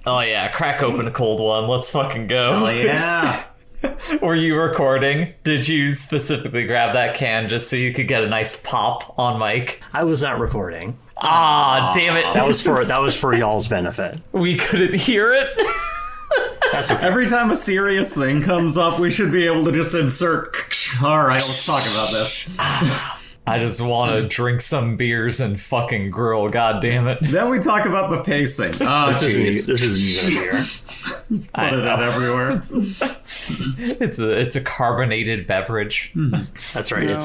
Oh yeah, crack open a cold one. Let's fucking go. Oh yeah. Were you recording? Did you specifically grab that can just so you could get a nice pop on mic? I was not recording. Ah, damn it. That was for y'all's benefit. We couldn't hear it. That's okay. Every time a serious thing comes up, we should be able to just insert. All right, let's talk about this. I just want to drink some beers and fucking grill. God damn it. Then we talk about the pacing. Oh, This isn't even a beer. Just put it out everywhere. It's a carbonated beverage. That's right. No.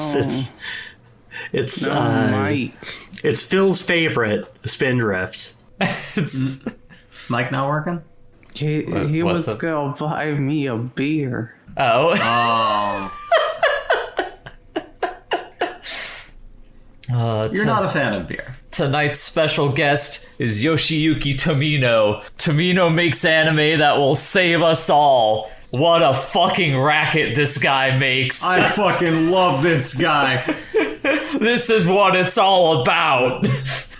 It's Mike. It's Phil's favorite, Spindrift. It's Mic not working? He what's was up? gonna buy me a beer. oh. You're not a fan of beer. Tonight's special guest is Yoshiyuki Tomino. Tomino makes anime that will save us all. What a fucking racket this guy makes. I fucking love this guy. This is what it's all about.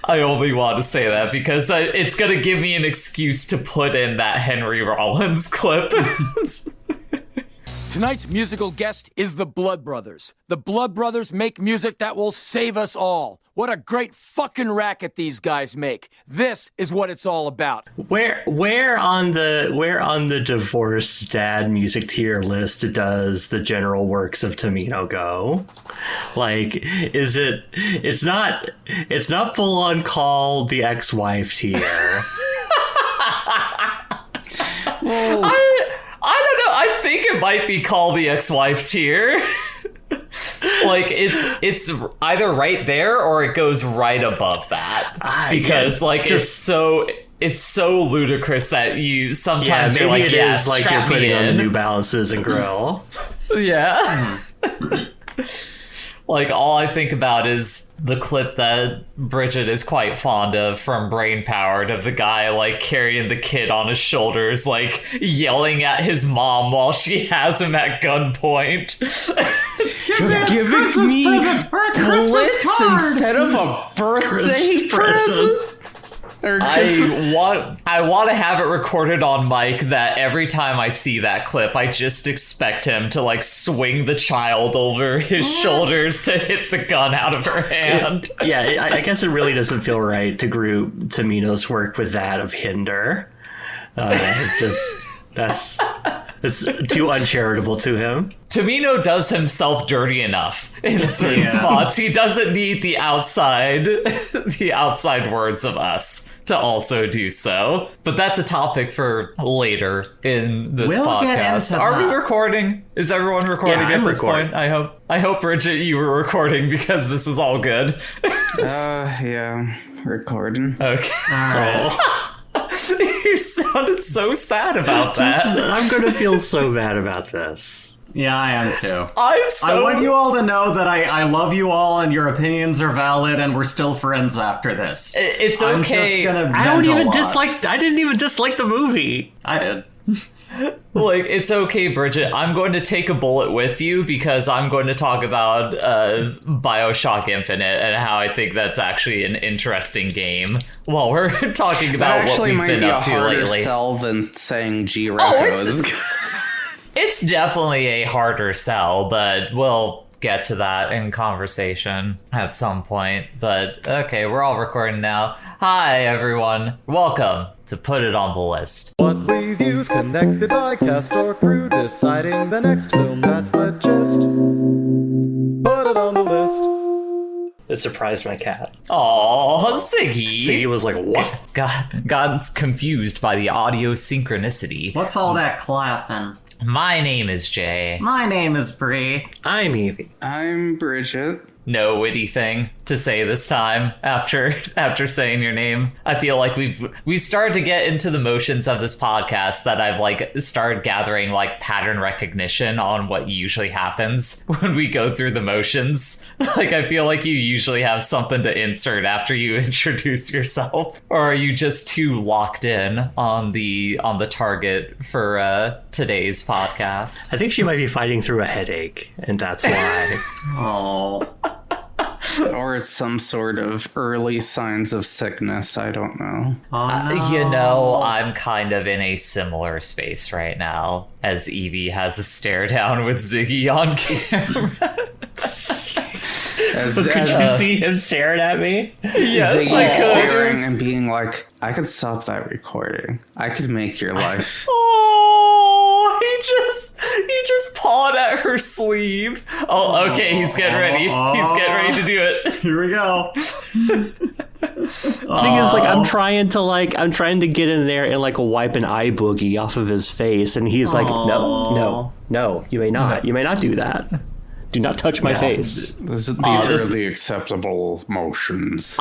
I only want to say that because it's going to give me an excuse to put in that Henry Rollins clip. Tonight's musical guest is the Blood Brothers. The Blood Brothers make music that will save us all. What a great fucking racket these guys make. This is what it's all about. Where on the divorced dad music tier list does the general works of Tomino go? Like, is it? It's not full on call the ex-wife tier. Well, I don't know. I think it might be called the ex-wife tier. Like it's either right there or it goes right above that because it's so ludicrous that you sometimes maybe you're like, it yeah, is like you're strap me putting on the in. New Balances and grill. Yeah. Like, all I think about is the clip that Bridget is quite fond of from Brain Powered of the guy, like, carrying the kid on his shoulders, like, yelling at his mom while she has him at gunpoint. you're giving me bullets instead of a birthday present? Or Christmas. I want to have it recorded on mic that every time I see that clip, I just expect him to like swing the child over his shoulders to hit the gun out of her hand. Yeah, I guess it really doesn't feel right to group Tomino's work with that of Hinder. That's too uncharitable to him. Tomino does himself dirty enough in certain spots. He doesn't need the outside words of us to also do so. But that's a topic for later in this We'll get podcast. into Are we that. recording? Is everyone recording Yeah, at I'm this recording. point? I hope Bridget, you were recording because this is all good. Yeah, recording. Okay. All right. You sounded so sad about that. I'm gonna feel so bad about this. Yeah, I am too. I want you all to know that I love you all and your opinions are valid and we're still friends after this. It's I'm okay. just gonna I vent didn't even dislike the movie. I did. Like, it's okay, Bridget. I'm going to take a bullet with you because I'm going to talk about BioShock Infinite and how I think that's actually an interesting game while we're talking That about what actually we've might been be a up to harder lately. sell than saying G-Reco it's- is It's definitely a harder sell, but we'll get to that in conversation at some point. But okay, we're all recording now. Hi, everyone. Welcome to Put It on the List. What reviews connected by cast or crew, deciding the next film, that's the gist. Put it on the list. It surprised my cat. Aw, Ziggy. Ziggy was like, what? God's confused by the audio synchronicity. What's all that clapping? My name is Jay. My name is Bree. I'm Evie. I'm Bridget. No witty thing to say this time after saying your name. I feel like we've started to get into the motions of this podcast that I've like started gathering like pattern recognition on what usually happens when we go through the motions. Like, I feel like you usually have something to insert after you introduce yourself, or are you just too locked in on the target for today's podcast? I think she might be fighting through a headache, and that's why. Oh. Or it's some sort of early signs of sickness. I don't know. You know, I'm kind of in a similar space right now as Evie has a stare down with Ziggy on camera. Could you see him staring at me? Yes, Ziggy I could. staring and being like, I could stop that recording. I could make your life. Oh, he just pawed at her sleeve. Oh, okay, he's getting ready. He's getting ready to do it. Here we go. The thing is, like, I'm trying to get in there and like wipe an eye boogie off of his face, and he's like, no, you may not do that. Do not touch my face. These are the acceptable motions.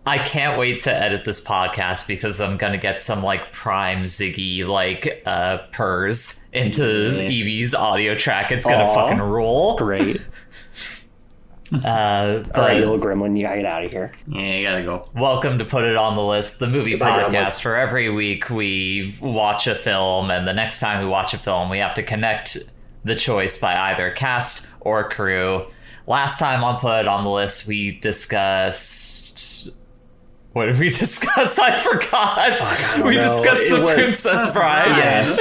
I can't wait to edit this podcast because I'm gonna get some like prime Ziggy like purrs into Evie's audio track. It's gonna fucking rule. Great. But All right, you little gremlin, you gotta get out of here. Yeah, you gotta go. welcome to Put It on the List, the movie Goodbye, podcast where every week we watch a film, and the next time we watch a film, we have to connect the choice by either cast or crew. Last time on Put It on the List, we discussed... What did we discuss? I forgot. We discussed The Princess Bride. Yes.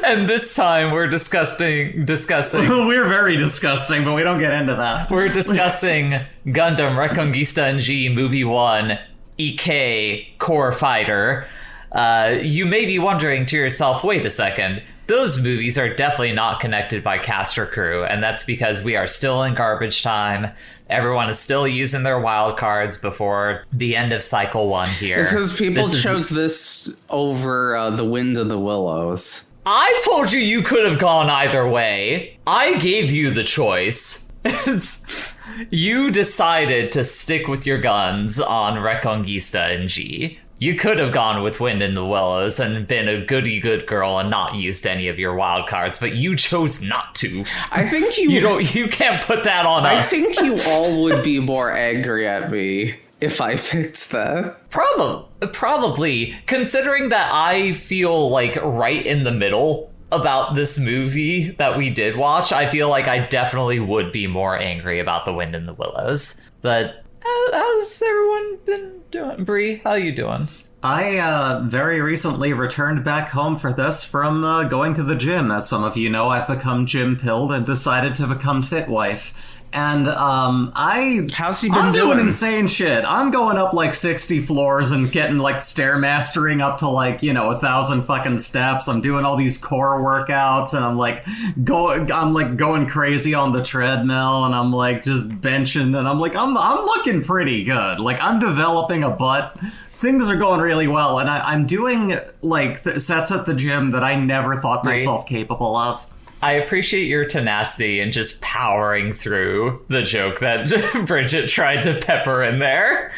And this time we're discussing. We're very disgusting, but we don't get into that. We're discussing Gundam Reconguista and G Movie 1, EK Core Fighter. You may be wondering to yourself, wait a second, those movies are definitely not connected by cast or crew, and that's because we are still in garbage time. Everyone is still using their wild cards before the end of cycle 1 here. It's because people chose this over The Wind of the Willows. I told you could have gone either way. I gave you the choice. You decided to stick with your guns on Reconguista and G. You could have gone with Wind in the Willows and been a goody good girl and not used any of your wild cards, but you chose not to. I think You can't put that on us. I think you all would be more angry at me if I picked that. Probably, considering that I feel like right in the middle about this movie that we did watch, I feel like I definitely would be more angry about The Wind in the Willows. But how's everyone been doing? Bree, how you doing? I very recently returned back home for this from going to the gym. As some of you know, I've become gym-pilled and decided to become fit wife. And How's he been I'm doing doing? insane shit. I'm going up like 60 floors and getting like stairmastering up to like, 1,000 fucking steps. I'm doing all these core workouts, and I'm going crazy on the treadmill, and I'm like just benching, and I'm looking pretty good. Like, I'm developing a butt. Things are going really well, and I'm doing like sets at the gym that I never thought myself capable of. I appreciate your tenacity and just powering through the joke that Bridget tried to pepper in there.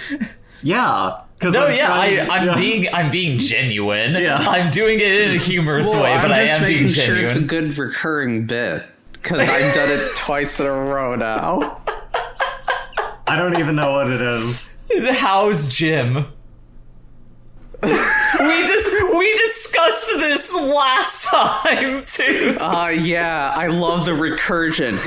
Yeah. I'm being genuine. Yeah. I'm doing it in a humorous way, but I am being genuine. I'm just making sure it's a good recurring bit, because I've done it twice in a row now. I don't even know what it is. How's Jim? We discussed this last time too. Yeah, I love the recursion.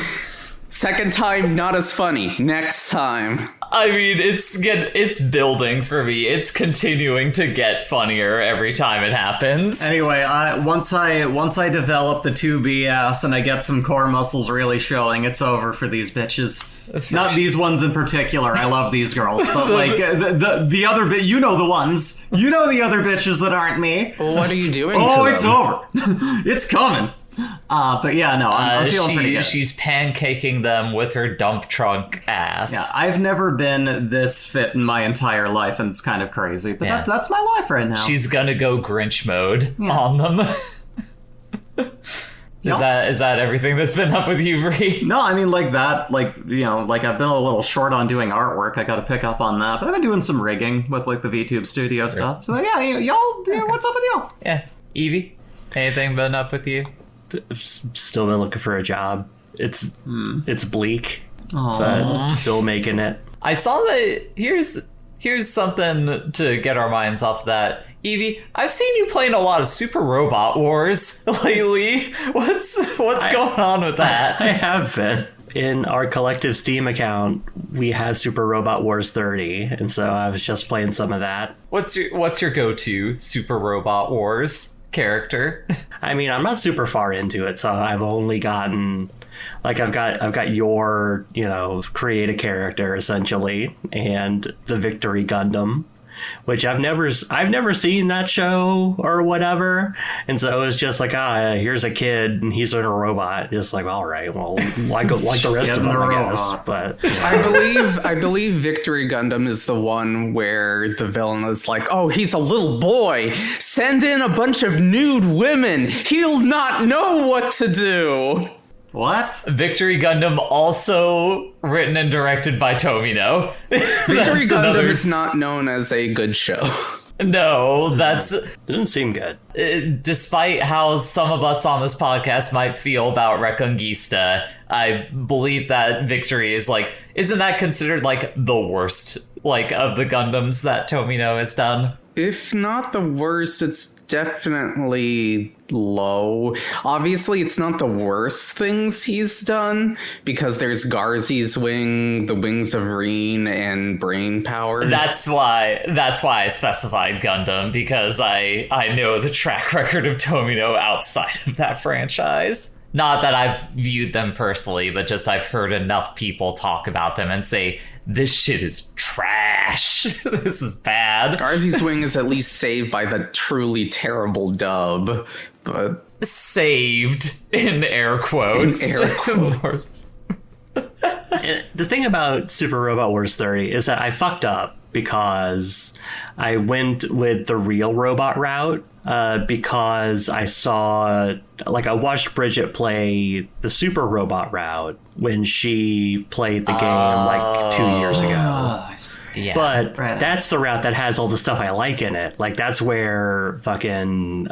Second time, not as funny. Next time. I mean, it's building for me. It's continuing to get funnier every time it happens. Anyway, once I develop the 2B ass and I get some core muscles really showing, it's over for these bitches. Not these ones in particular. I love these girls, but like the other bit, the ones. You know the other bitches that aren't me. Well, what are you doing? Oh, it's over. It's coming. But yeah, no, I'm feeling pretty good. She's pancaking them with her dump trunk ass. Yeah, I've never been this fit in my entire life, and it's kind of crazy. But that's my life right now. She's gonna go Grinch mode on them. Is that everything that's been up with you, Bree? No, I mean, like that, like I've been a little short on doing artwork. I got to pick up on that, but I've been doing some rigging with like the VTube Studio stuff. So yeah, y'all, what's up with y'all? Yeah, Evie, anything been up with you? Still been looking for a job. It's bleak, but still making it. I saw that. Here's something to get our minds off that. Evie, I've seen you playing a lot of Super Robot Wars lately. What's going on with that? I have been. in our collective Steam account, we had Super Robot Wars 30, and so I was just playing some of that. What's your go-to Super Robot Wars character? I mean, I'm not super far into it, so I've only gotten like I've got your, create a character essentially, and the Victory Gundam, which I've never seen that show or whatever, and so it's just like, here's a kid and he's in a robot. Just like, all right, well, like the rest of them, I guess. But I believe Victory Gundam is the one where the villain is like, oh, he's a little boy. Send in a bunch of nude women. He'll not know what to do. What? Victory Gundam, also written and directed by Tomino. Victory Gundam is not known as a good show. No, didn't seem good. Despite how some of us on this podcast might feel about Reconguista, I believe that Victory is isn't that considered the worst of the Gundams that Tomino has done? If not the worst, it's definitely low. Obviously, it's not the worst things he's done, because there's Garzy's Wing, the Wings of Reen, and Brain Power. That's why I specified Gundam, because I know the track record of Tomino outside of that franchise. Not that I've viewed them personally, but just I've heard enough people talk about them and say, this shit is trash. This is bad. Garzy's Wing is at least saved by the truly terrible dub, but... Saved, in air quotes. In air quotes. The thing about Super Robot Wars 30 is that I fucked up because I went with the real robot route, because I watched Bridget play the Super Robot route when she played the game 2 years ago. Yeah, but that's the route that has all the stuff I like in it. That's where fucking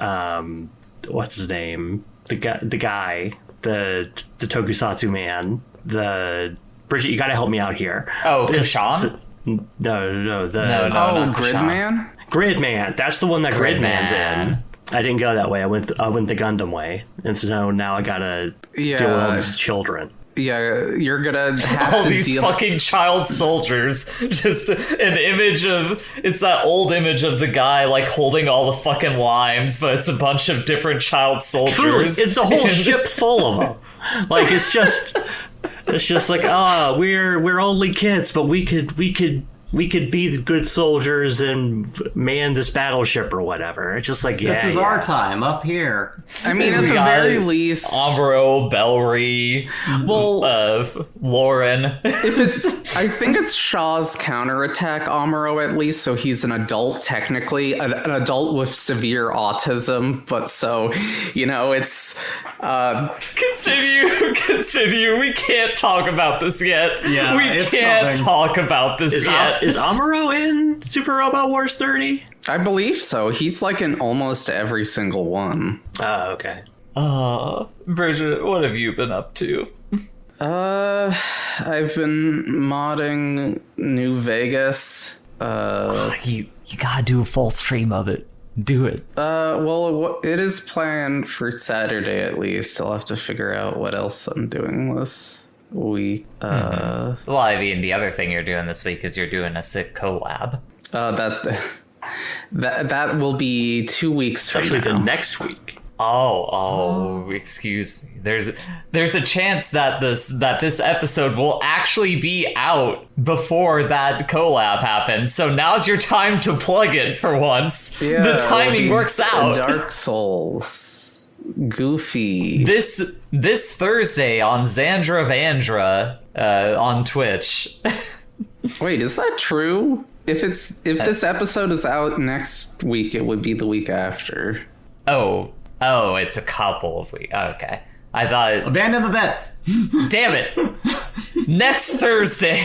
what's his name? The guy, the Tokusatsu man, the Bridget, you got to help me out here. Oh, Kashan? No. Gridman? Gridman. That's the one that Gridman's in. I didn't go that way. I went the Gundam way, and so now I gotta deal with all these children. Yeah, you're gonna have all to these fucking child soldiers. Just an image of, it's that old image of the guy holding all the fucking limes, but it's a bunch of different child soldiers. Truly, it's a whole ship full of them. It's just we're only kids, but we could be the good soldiers and man this battleship or whatever. It's just this is our time up here. I mean, at the very least, Amuro, Bellry, Lauren. I think it's Shaw's counterattack Amuro at least, so he's an adult technically, an adult with severe autism, but so, it's... Continue. We can't talk about this yet. Yeah, we can't talk about this yet. Is Amuro in Super Robot Wars 30? I believe so. He's in almost every single one. Oh, okay. Bridget, what have you been up to? I've been modding New Vegas. You gotta do a full stream of it. Do it. Well, it is planned for Saturday at least. I'll have to figure out what else I'm doing this week. Well, I mean, the other thing you're doing this week is you're doing a sick collab. That will be 2 weeks from Actually, now. the next week. Oh, excuse me. There's a chance that this episode will actually be out before that collab happens. So now's your time to plug it for once. Yeah, the timing works out. Dark Souls, Goofy. This Thursday on Xandra Vandra on Twitch. Wait, is that true? If this episode is out next week, it would be the week after. Oh, it's a couple of weeks. Okay. I thought... Abandon the bet. Damn it. Next Thursday.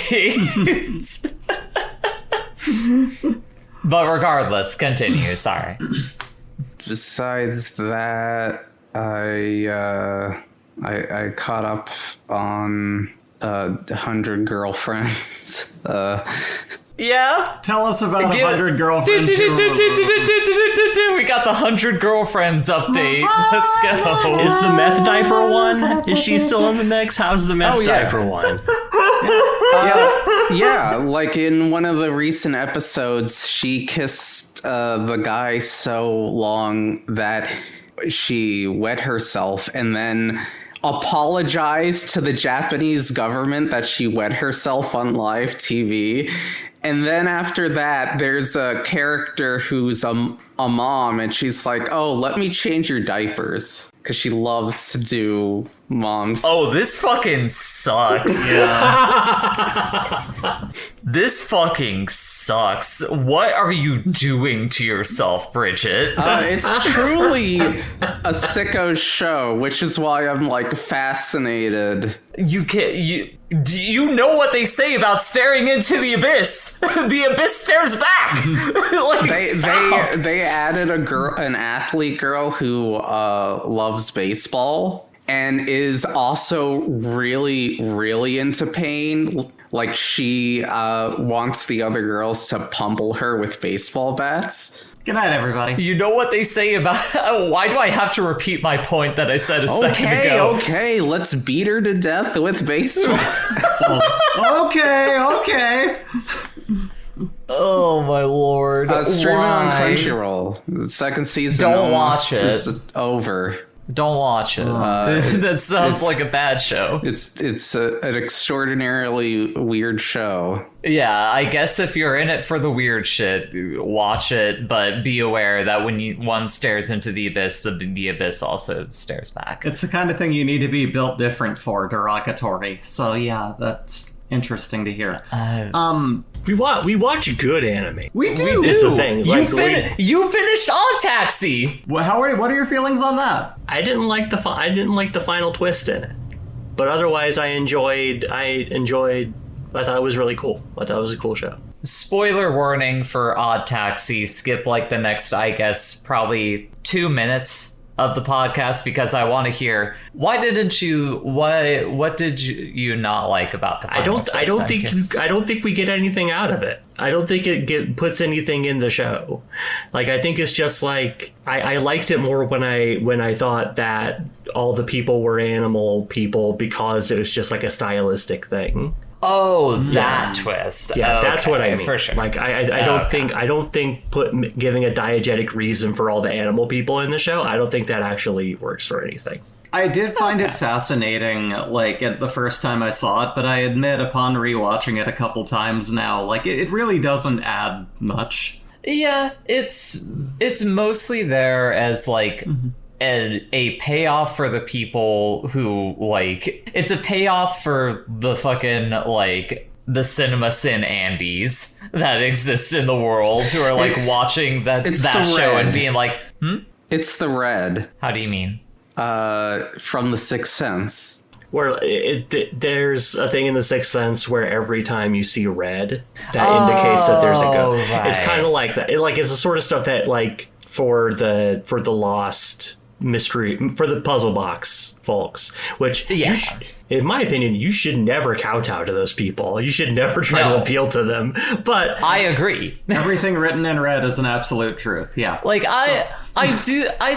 But regardless, continue. Sorry. Besides that, I caught up on 100 Girlfriends. Yeah. Tell us about 100 girlfriends. We got the 100 girlfriends update. Let's go. Is the meth diaper one? Is she still in the mix? How's the meth diaper one? Yeah, like in one of the recent episodes, she kissed the guy so long that she wet herself and then apologized to the Japanese government that she wet herself on live TV. And then after that, there's a character who's a mom, and she's like, oh, let me change your diapers. Because she loves to do moms. Oh, this fucking sucks. This fucking sucks. What are you doing to yourself, Bridget? It's truly a sicko show, which is why I'm like fascinated. You can't. Do you know what they say about staring into the abyss? The abyss stares back. Like, they added an athlete girl who loves baseball and is also really, really into pain. Like, she wants the other girls to pummel her with baseball bats. Good night, everybody. You know what they say about... Why do I have to repeat my point that I said a second ago? Okay, let's beat her to death with baseball. Okay. Oh, my lord. Streaming on Why? Crunchyroll. The second season Don't watch it. is over. Don't watch it. That sounds like a bad show. It's an extraordinarily weird show. Yeah, I guess if you're in it for the weird shit, watch it, but be aware that when one stares into the abyss, the abyss also stares back. It's the kind of thing you need to be built different for, derogatory. So yeah, that's interesting to hear. We watch good anime. We do. It's the thing. You finished On Taxi. What are your feelings on that? I didn't like the final twist in it, but otherwise I enjoyed. I thought it was really cool. I thought it was a cool show. Spoiler warning for Odd Taxi. Skip like the next, I guess, probably 2 minutes of the podcast because I want to hear what did you not like about the final twist, I don't think we get anything out of it. I don't think it puts anything in the show. Like, I think it's just like I liked it more when I thought that all the people were animal people because it was just like a stylistic thing. Oh, that twist. Yeah, okay, that's what I mean. For sure. Like, I don't think giving a diegetic reason for all the animal people in the show, I don't think that actually works for anything. I did find it fascinating, like, at the first time I saw it, but I admit upon rewatching it a couple times now, like, it really doesn't add much. Yeah, it's mostly there as, like... a payoff for the people who, like, it's a payoff for the fucking, like, the cinema sin Andes that exist in the world who are, like, watching that show and being like, It's the red. How do you mean? From The Sixth Sense. Where there's a thing in The Sixth Sense where every time you see red, that indicates that there's a ghost. Right. It's kind of like that. It's the sort of stuff that, like, for the Lost mystery, for the puzzle box folks, which in my opinion, you should never kowtow to those people. You should never try to appeal to them. But I agree. Everything written in red is an absolute truth. Yeah. Like, I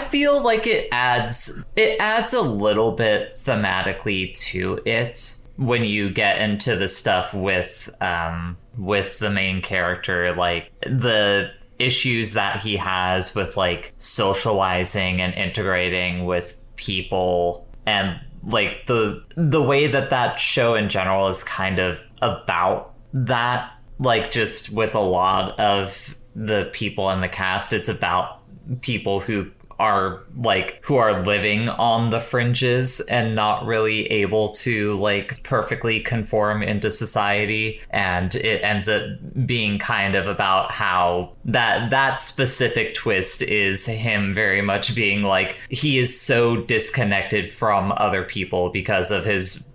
feel like it adds a little bit thematically to it when you get into the stuff with the main character, like the issues that he has with, like, socializing and integrating with people, and, like, the way that show in general is kind of about that, like, just with a lot of the people in the cast, it's about people who are living on the fringes and not really able to, like, perfectly conform into society, and it ends up being kind of about how that specific twist is him very much being like, he is so disconnected from other people because of his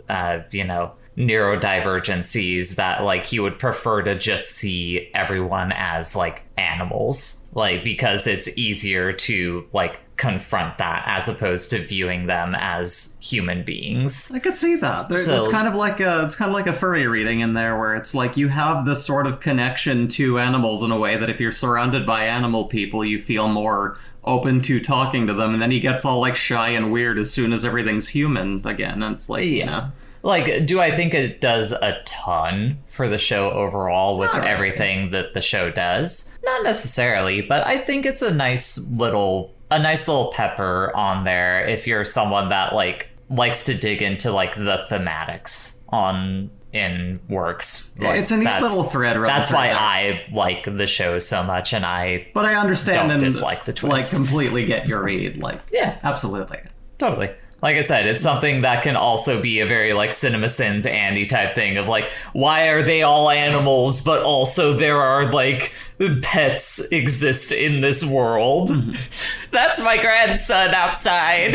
neurodivergencies that like he would prefer to just see everyone as like animals, like because it's easier to like confront that as opposed to viewing them as human beings. I could see that. There's kind of like a furry reading in there where it's like you have this sort of connection to animals in a way that if you're surrounded by animal people, you feel more open to talking to them, and then he gets all like shy and weird as soon as everything's human again. And it's like, you know. Like, do I think it does a ton for the show overall with Not really. everything that the show does? Not necessarily, but I think it's a nice little pepper on there if you're someone that like likes to dig into like the thematics in works. Like, it's a neat little thread. That's why I like the show so much, and but I understand don't and dislike the twist. Like completely get your read. Like Yeah. absolutely. Totally. Like I said, it's something that can also be a very like CinemaSins Andy type thing of like, why are they all animals, but also there are like pets exist in this world. That's my grandson outside.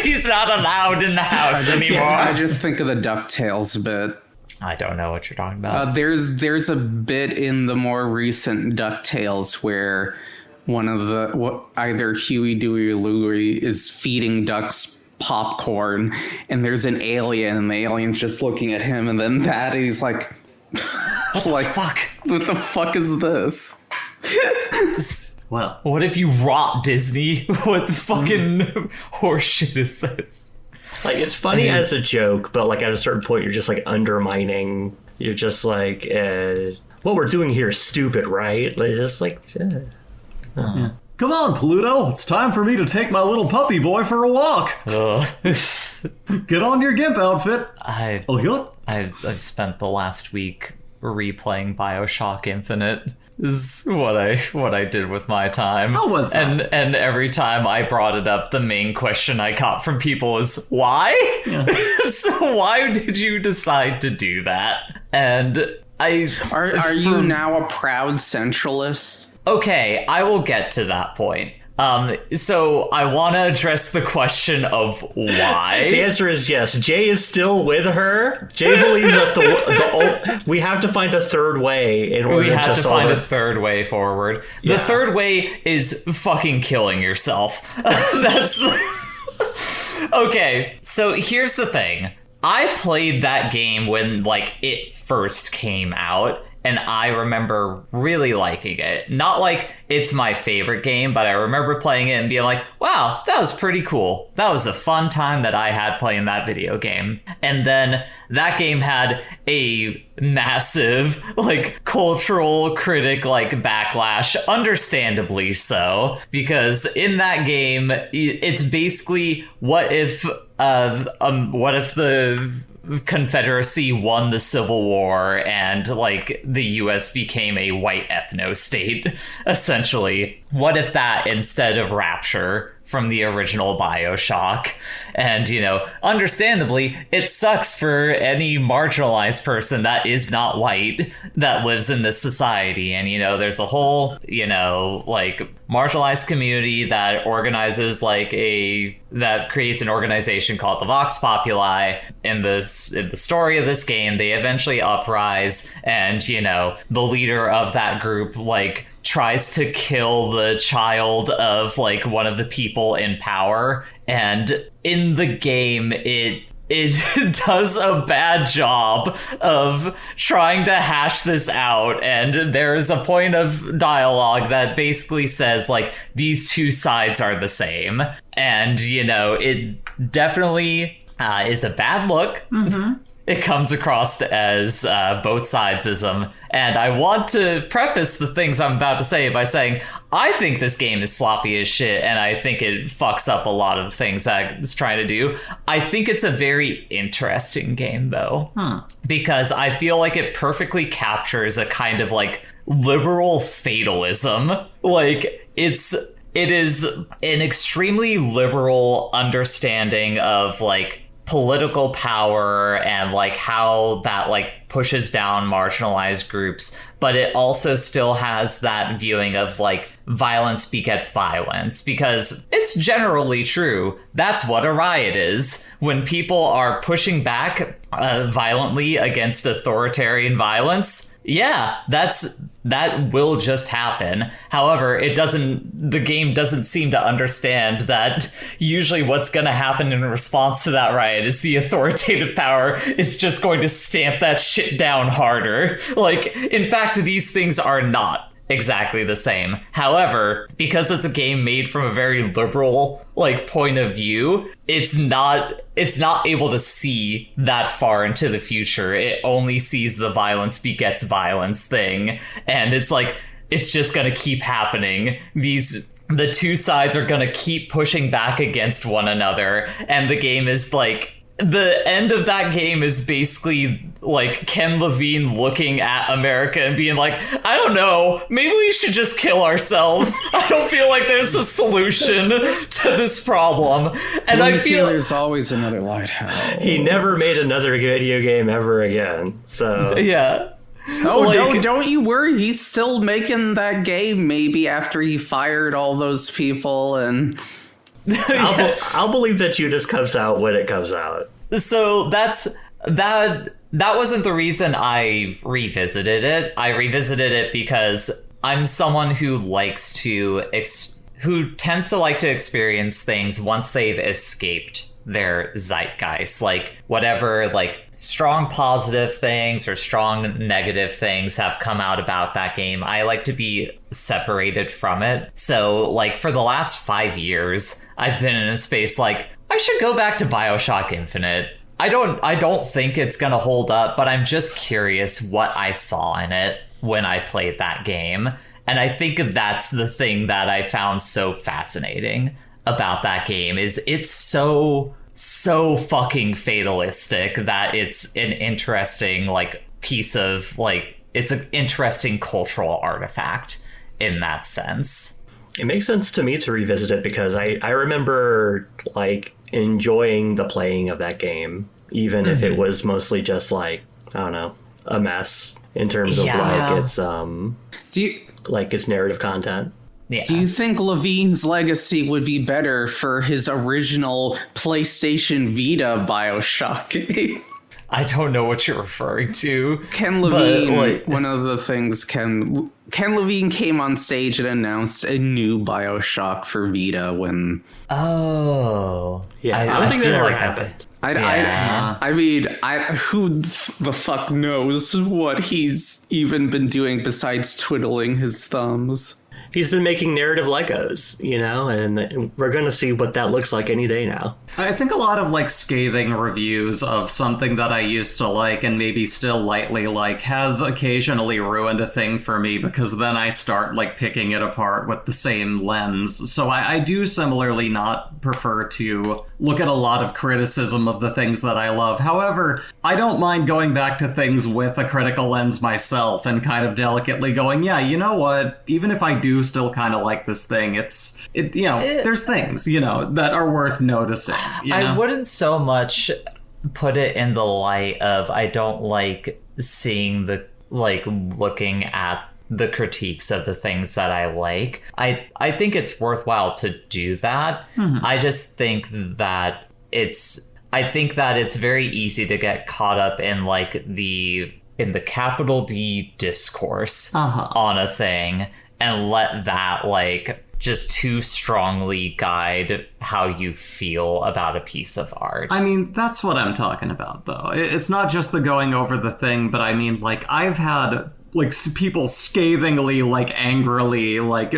He's not allowed in the house anymore. I just think of the DuckTales bit. I don't know what you're talking about. There's a bit in the more recent DuckTales where one of either Huey, Dewey, or Louie is feeding ducks popcorn, and there's an alien, and the alien's just looking at him, and then that, and he's like, What the fuck is this? Well, What if you rot Disney? What the fucking horseshit is this? Like, it's funny as a joke, but like at a certain point, you're just like undermining. You're just like, what we're doing here is stupid, right? Like, just like, yeah. Come on, Pluto. It's time for me to take my little puppy boy for a walk. Get on your GIMP outfit. I've spent the last week replaying BioShock Infinite. Is what I did with my time. How was that? And every time I brought it up, the main question I got from people was, why? Yeah. So why did you decide to do that? And Are you now a proud centralist? Okay, I will get to that point. So I want to address the question of why. the answer is yes. Jay is still with her. Jay believes that we have to find a third way in order We have to solve find it. a third way forward. Yeah. The third way is fucking killing yourself. That's okay. So here's the thing. I played that game when like it first came out, and I remember really liking it. Not like it's my favorite game, but I remember playing it and being like, wow, that was pretty cool. That was a fun time that I had playing that video game. And then that game had a massive, like, cultural critic, like, backlash, understandably so, because in that game, it's basically what if the Confederacy won the Civil War and like the US became a white ethno state, essentially. What if that instead of Rapture from the original BioShock? And, you know, understandably, it sucks for any marginalized person that is not white that lives in this society. And, you know, there's a whole, you know, like marginalized community that organizes that creates an organization called the Vox Populi. In the story of this game, they eventually uprise, and, you know, the leader of that group, like, tries to kill the child of like one of the people in power, and in the game it does a bad job of trying to hash this out, and there's a point of dialogue that basically says like these two sides are the same, and you know it definitely is a bad look. It comes across as both sidesism. And I want to preface the things I'm about to say by saying, I think this game is sloppy as shit, and I think it fucks up a lot of the things that it's trying to do. I think it's a very interesting game, though, because I feel like it perfectly captures a kind of like liberal fatalism. Like, it is an extremely liberal understanding of like political power and like how that like pushes down marginalized groups, but it also still has that viewing of like violence begets violence, because it's generally true. That's what a riot is. When people are pushing back violently against authoritarian violence, yeah, that will just happen. However, the game doesn't seem to understand that usually what's going to happen in response to that riot is the authoritative power is just going to stamp that shit down harder. Like, in fact, these things are not exactly the same. However, because it's a game made from a very liberal like point of view, it's not able to see that far into the future. It only sees the violence begets violence thing, and it's like it's just going to keep happening. The two sides are going to keep pushing back against one another, and the game is like, the end of that game is basically like Ken Levine looking at America and being like, I don't know, maybe we should just kill ourselves. I don't feel like there's a solution to this problem. And I feel there's always another lighthouse. He never made another video game ever again. So yeah. Oh, Like- don't you worry. He's still making that game maybe after he fired all those people, and I'll believe that Judas comes out when it comes out. So that wasn't the reason I revisited it. I revisited it because I'm someone who who tends to like to experience things once they've escaped their zeitgeist, like whatever like strong positive things or strong negative things have come out about that game. I like to be separated from it. So like for the last 5 years, I've been in a space like, I should go back to BioShock Infinite. I don't think it's gonna hold up, but I'm just curious what I saw in it when I played that game. And I think that's the thing that I found so fascinating about that game, is it's so fucking fatalistic that it's an interesting like piece of like, it's an interesting cultural artifact in that sense. It makes sense to me to revisit it because I remember like enjoying the playing of that game, even if it was mostly just like, I don't know, a mess in terms of like its narrative content. Yeah. do you think Levine's legacy would be better for his original PlayStation Vita BioShock game? I don't know what you're referring to. Ken Levine, one of the things Ken Levine came on stage and announced a new BioShock for Vita when... Oh. Yeah, I don't think that feel ever like happened. I mean, who the fuck knows what he's even been doing besides twiddling his thumbs? He's been making narrative Legos, you know, and we're going to see what that looks like any day now. I think a lot of like scathing reviews of something that I used to like and maybe still lightly like has occasionally ruined a thing for me, because then I start like picking it apart with the same lens. So I do similarly not prefer to look at a lot of criticism of the things that I love. However, I don't mind going back to things with a critical lens myself and kind of delicately going, yeah, you know what, even if I do still kind of like this thing, there's things, that are worth noticing. I wouldn't so much put it in the light of I don't like seeing looking at the critiques of the things that I like. I think it's worthwhile to do that. Mm-hmm. I just think that it's very easy to get caught up in like in the capital D discourse on a thing and let that like just too strongly guide how you feel about a piece of art. I mean, that's what I'm talking about, though. It's not just the going over the thing, but I mean, like, I've had like people scathingly, like angrily, like,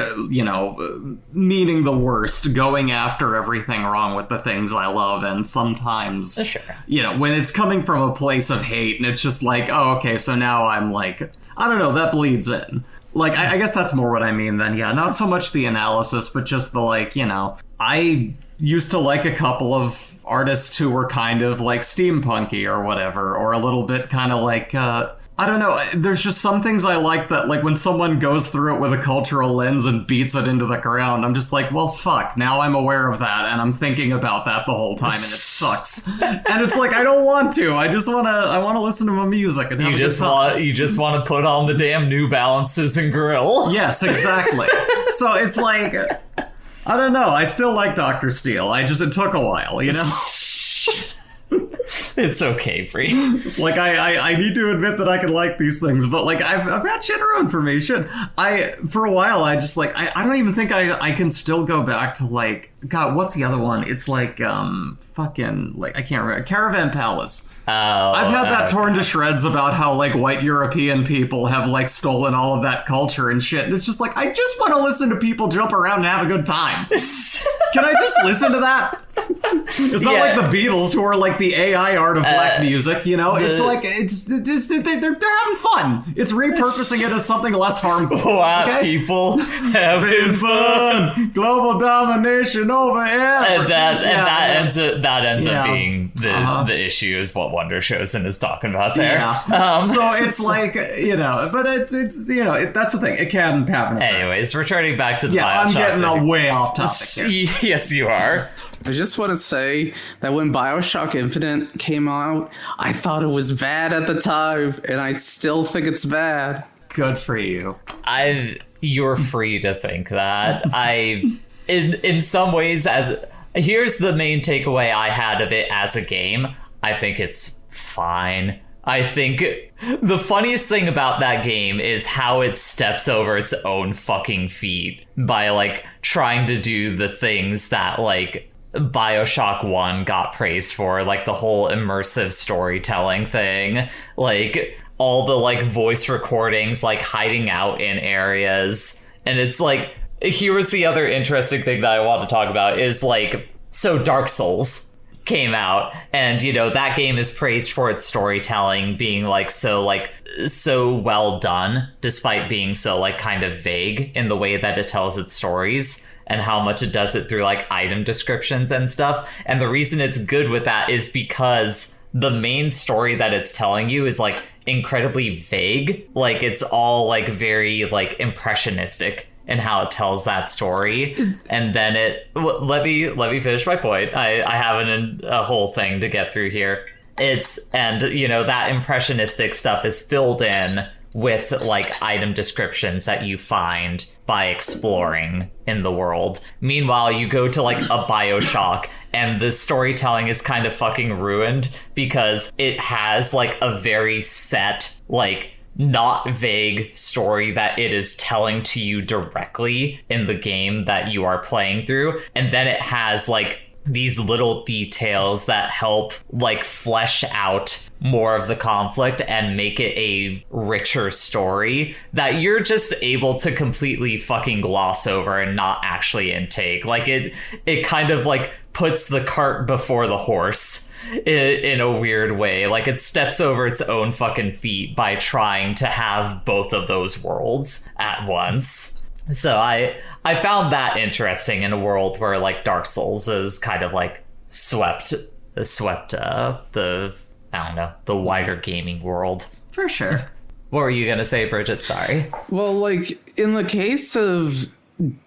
meaning the worst, going after everything wrong with the things I love. And sometimes, sure, when it's coming from a place of hate and it's just like, oh, okay, so now I'm like, I don't know, that bleeds in. Like, I guess that's more what I mean then, yeah. Not so much the analysis, but just the, like, I used to like a couple of artists who were kind of, like, steampunky or whatever, or a little bit kind of like, I don't know. There's just some things I like that, like when someone goes through it with a cultural lens and beats it into the ground, I'm just like, well, fuck. Now I'm aware of that, and I'm thinking about that the whole time, and it sucks. And it's like, I don't want to. I want to listen to my music and have a good time. You just want to put on the damn New Balances and grill. Yes, exactly. So it's like, I don't know. I still like Dr. Steel. It took a while, you know? It's okay, Bree. It's like I need to admit that I can like these things, but like I've had shit around for me. Shit. For a while I just like I don't even think I can still go back to like, God, what's the other one? It's like fucking like I can't remember. Caravan Palace. Oh, I've had that torn to shreds about how like white European people have like stolen all of that culture and shit. And it's just like, I just want to listen to people jump around and have a good time. Can I just listen to that? It's not like the Beatles, who are like the AI art of black music, you know? It's like, they're having fun. It's repurposing it as something less harmful. Black people having fun. Global domination over everything. And that ends up being the issue, is what Wonder Chosen is talking about there. Yeah. So it's like, you know, but it's you know, that's the thing. It can happen. Anyways, returning back to the BioShock. I'm getting way off topic here. Yes, you are. I just want to say that when BioShock Infinite came out, I thought it was bad at the time, and I still think it's bad. Good for you. You're free to think that. In some ways, here's the main takeaway I had of it as a game. I think it's fine. I think the funniest thing about that game is how it steps over its own fucking feet by like trying to do the things that like BioShock 1 got praised for, like the whole immersive storytelling thing, like all the like voice recordings, like hiding out in areas. And it's like, here was the other interesting thing that I want to talk about is like, so Dark Souls came out, and you know that game is praised for its storytelling being like so well done, despite being so like kind of vague in the way that it tells its stories, and how much it does it through like item descriptions and stuff. And the reason it's good with that is because the main story that it's telling you is like incredibly vague. Like it's all like very like impressionistic and how it tells that story. And then let me finish my point. I have a whole thing to get through here. And you know, that impressionistic stuff is filled in with like item descriptions that you find by exploring in the world. Meanwhile, you go to like a BioShock and the storytelling is kind of fucking ruined because it has like a very set, like not vague story that it is telling to you directly in the game that you are playing through. And then it has like these little details that help like flesh out more of the conflict and make it a richer story that you're just able to completely fucking gloss over and not actually intake. Like it kind of like puts the cart before the horse in a weird way. Like it steps over its own fucking feet by trying to have both of those worlds at once. So I found that interesting in a world where like Dark Souls is kind of like swept the wider gaming world. For sure. What were you gonna say, Bridget? Sorry. Well, like in the case of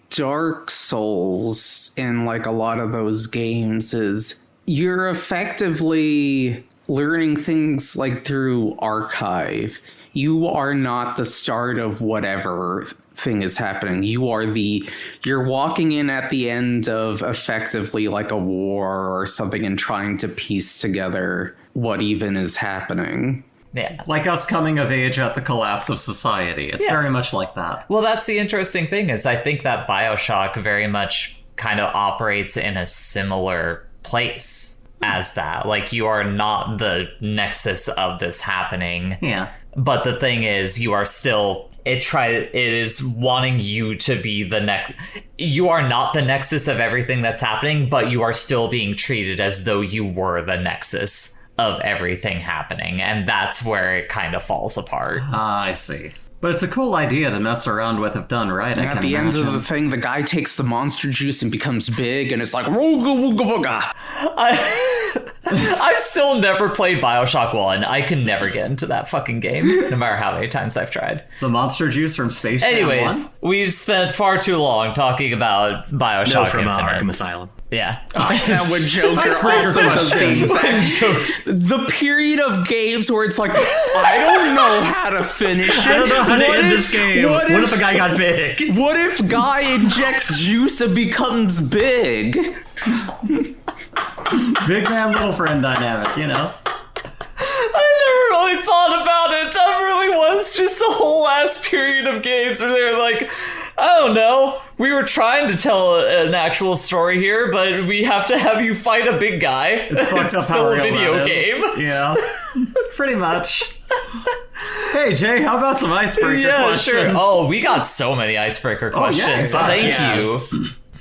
Dark Souls in like a lot of those games is you're effectively learning things like through archive. You are not the start of whatever thing is happening. You're walking in at the end of effectively like a war or something and trying to piece together what even is happening. Yeah. Like us coming of age at the collapse of society. It's very much like that. Well, that's the interesting thing is I think that BioShock very much kind of operates in a similar place as that. Like you are not the nexus of this happening. Yeah. But the thing is, you are still... It is wanting you to be the next... You are not the nexus of everything that's happening, but you are still being treated as though you were the nexus of everything happening. And that's where it kind of falls apart. I see. But it's a cool idea to mess around with if done right. And at the end of the thing, the guy takes the monster juice and becomes big, and it's like, wooga wooga wooga. I've still never played Bioshock 1. I can never get into that fucking game, no matter how many times I've tried. The monster juice from Space Jam 1? Anyways, we've spent far too long talking about Bioshock No, from Infinite. Arkham Asylum. Yeah. And when Joker also does the exact the period of games where it's like, I don't know how to finish it. I don't know how to end this game. What if a guy got big? What if guy injects juice and becomes big? Big man, little friend dynamic, you know? I never really thought about it. That really was just a whole ass period of games where they were like, I don't know, we were trying to tell an actual story here, but we have to have you fight a big guy. It's fucked up still how a real video that game. is. Yeah. Pretty much. Hey, Jay, how about some icebreaker questions? Sure. Oh, we got so many icebreaker questions. yes.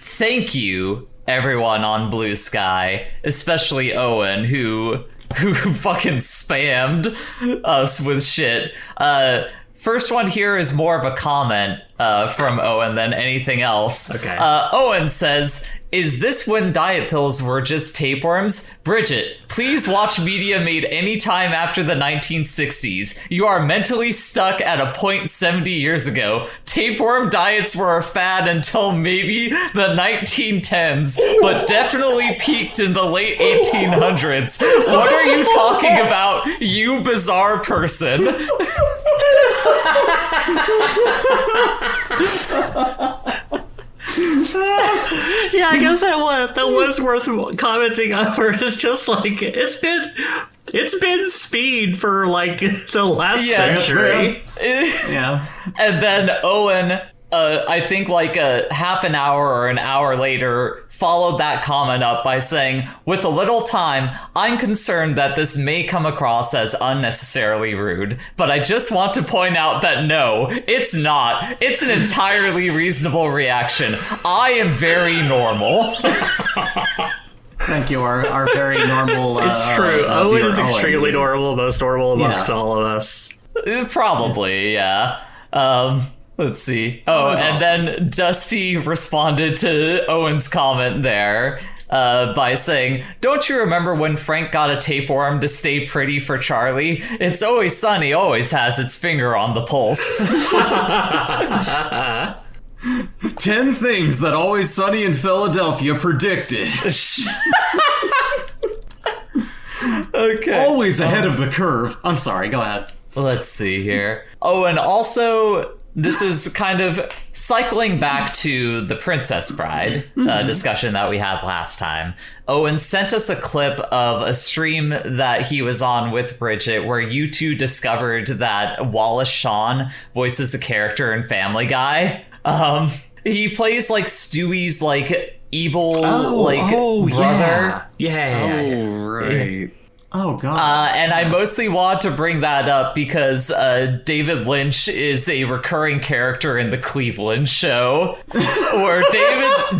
Thank you, everyone on Blue Sky, especially Owen, who fucking spammed us with shit. First one here is more of a comment from Owen than anything else. Okay. Owen says, is this when diet pills were just tapeworms? Bridget, please watch media made any time after the 1960s. You are mentally stuck at a point 70 years ago. Tapeworm diets were a fad until maybe the 1910s, but definitely peaked in the late 1800s. What are you talking about, you bizarre person? Yeah, I guess that was worth commenting on. Where it's just like it's been speed for like the last century. Yeah. And then Owen, I think like a half an hour or an hour later, followed that comment up by saying, with a little time, I'm concerned that this may come across as unnecessarily rude, but I just want to point out that no, it's not. It's an entirely reasonable reaction. I am very normal. Thank you, our very normal. It's true. Owen viewer, is extremely normal, most normal amongst all of us. Probably, yeah. Let's see. Oh, and awesome. then Dusty responded to Owen's comment there by saying, don't you remember when Frank got a tapeworm to stay pretty for Charlie? It's always sunny, always has its finger on the pulse. 10 things that Always Sunny in Philadelphia predicted. Okay. Always ahead of the curve. I'm sorry, go ahead. Let's see here. Oh, and also, this is kind of cycling back to the Princess Bride discussion that we had last time. Owen sent us a clip of a stream that he was on with Bridget where you two discovered that Wallace Shawn voices a character in Family Guy. He plays like Stewie's like evil brother. Yeah. Right. Oh, God. And I mostly want to bring that up because David Lynch is a recurring character in the Cleveland Show, where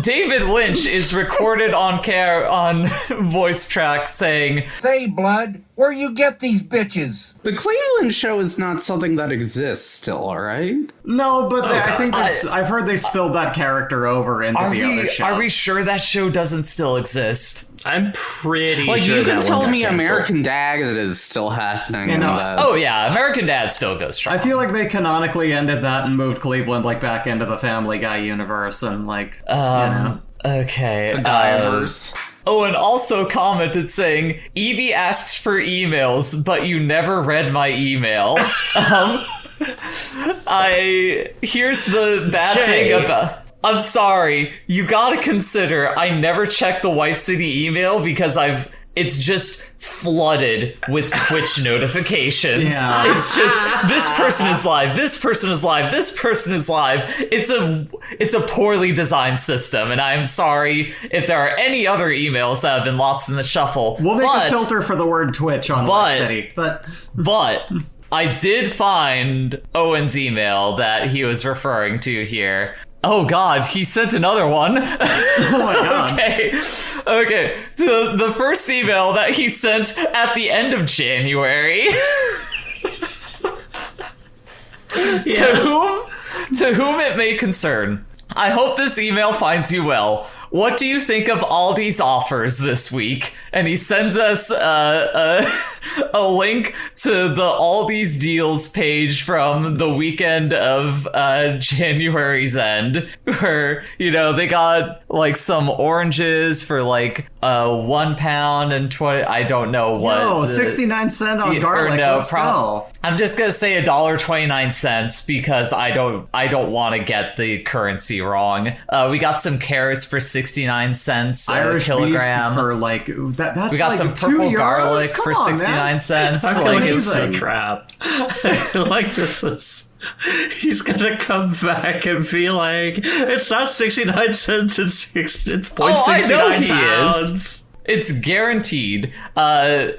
David Lynch is recorded on voice track saying, Say, blood, where you get these bitches? The Cleveland Show is not something that exists still, right? No, but I think I've heard they spilled that character over into the other show. Are we sure that show doesn't still exist? I'm pretty Like, sure you can that tell one got me canceled. American Dad is still happening. You know, and that. Oh yeah, American Dad still goes strong. I feel like they canonically ended that and moved Cleveland like back into the Family Guy universe and like, you know. Okay. The Guyverse. Owen also commented saying, Evie asks for emails, but you never read my email. Here's the bad thing about... I'm sorry, you gotta consider I never check the Wife City email because it's just flooded with Twitch notifications. Yeah. It's just, this person is live, this person is live, this person is live. It's a poorly designed system, and I'm sorry if there are any other emails that have been lost in the shuffle. We'll make a filter for the word Twitch on Wife City, but I did find Owen's email that he was referring to here. Oh God, he sent another one. oh my God. Okay. The first email that he sent at the end of January. To whom it may concern. I hope this email finds you well. what do you think of all these offers this week? And he sends us a link to the all these deals page from the weekend of January's end, where, you know, they got like some oranges for like £1 and 20. I don't know what. Oh, 69 cents on garlic. Let's go. I'm just gonna say $1.29 because I don't want to get the currency wrong. We got some carrots for 69 cents a kilogram. Beef for like that's we got like some purple €2? garlic Come for on, 69 man. cents. I feel Like like it's a amazing. trap. I feel like this is... He's gonna come back and be like, it's not 69 cents, it's 0.69 I know he pounds. is. It's guaranteed.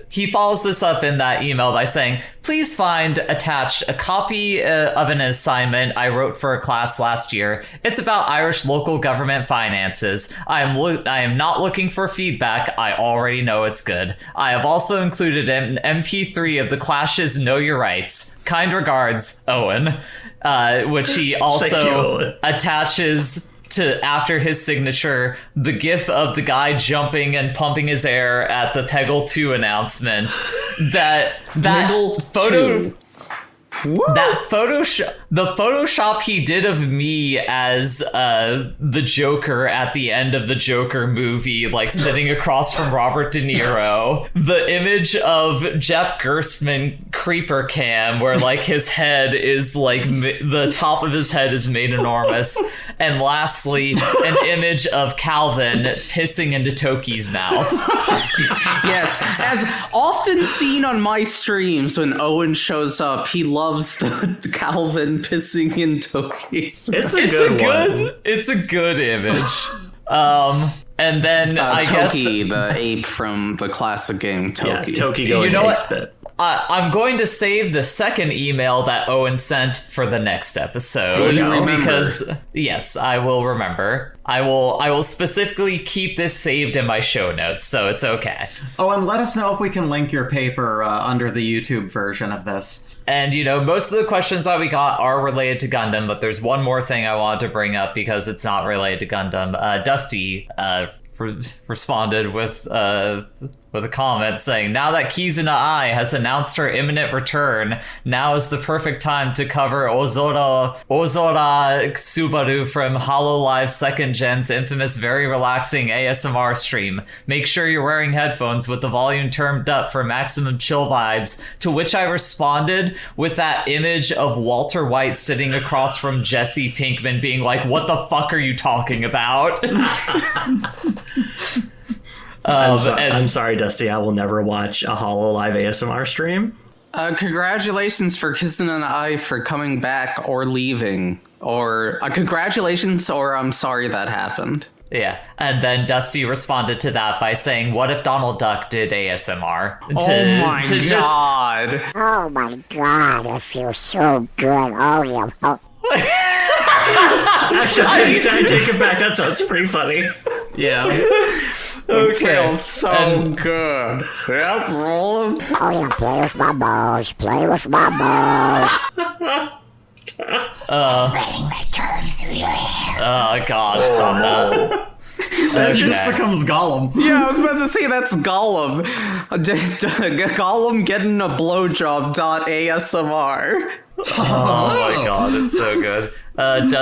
He follows this up in that email by saying, please find attached a copy of an assignment I wrote for a class last year. It's about Irish local government finances. I am not looking for feedback. I already know it's good. I have also included an MP3 of the Clash's Know Your Rights. Kind regards, Owen. Which he also attaches to, after his signature, the gif of the guy jumping and pumping his air at the Peggle 2 announcement. That photo... 2. That Photoshop he did of me as the Joker at the end of the Joker movie, like sitting across from Robert De Niro. The image of Jeff Gerstmann creeper cam, where like his head is like the top of his head is made enormous. And lastly, an image of Calvin pissing into Toki's mouth. Yes, as often seen on my streams when Owen shows up, he loves the Calvin pissing in Toki's mouth. It's a good image. And then I guess Toki, the ape from the classic game Toki. Yeah, Toki going You know what? spit. I'm going to save the second email that Owen sent for the next episode because yes, I will remember. I will specifically keep this saved in my show notes, so it's okay. Oh, and let us know if we can link your paper under the YouTube version of this. And, you know, most of the questions that we got are related to Gundam, but there's one more thing I wanted to bring up because it's not related to Gundam. Dusty responded with a comment saying, now that Kizuna Ai has announced her imminent return, now is the perfect time to cover Ozora Subaru from HoloLive 2nd Gen's infamous very relaxing ASMR stream. Make sure you're wearing headphones with the volume turned up for maximum chill vibes, to which I responded with that image of Walter White sitting across from Jesse Pinkman being like, what the fuck are you talking about? I'm sorry, Dusty. I will never watch a HoloLive ASMR stream. Congratulations for Kissing an Eye for coming back or leaving. Or congratulations, or I'm sorry that happened. Yeah, and then Dusty responded to that by saying, what if Donald Duck did ASMR? Oh my god. Oh my god, I feel so good. Oh, yeah. Actually, I take it back. That sounds pretty funny. Yeah. It feels so good. Yep, roll 'em. Oh, yeah, play with my balls. Play with my balls. Return through your hair. Oh, God, stop that. That just becomes Gollum. Yeah, I was about to say that's Gollum. Gollum getting a blowjob .asmr. Oh my god, it's so good. And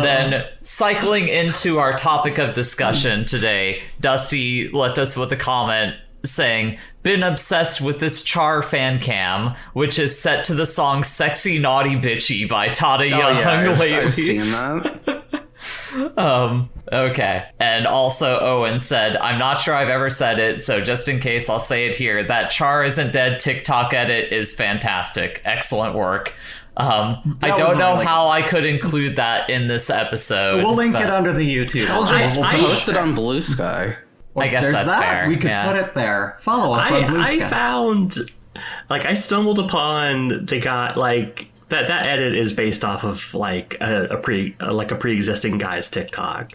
then cycling into our topic of discussion today, Dusty left us with a comment saying, been obsessed with this Char fan cam, which is set to the song Sexy Naughty Bitchy by Tada Young lately. I've seen that. Okay. And also Owen said, I'm not sure I've ever said it, so just in case I'll say it here. That Char Isn't Dead TikTok edit is fantastic. Excellent work. I don't know how I could include that in this episode. We'll link it under the YouTube. I posted on Blue Sky. I guess There's that's that. fair. We could put it there. Follow us on Blue Sky. I found, like, I stumbled upon the guy, like, that edit is based off of like a pre-existing guy's TikTok,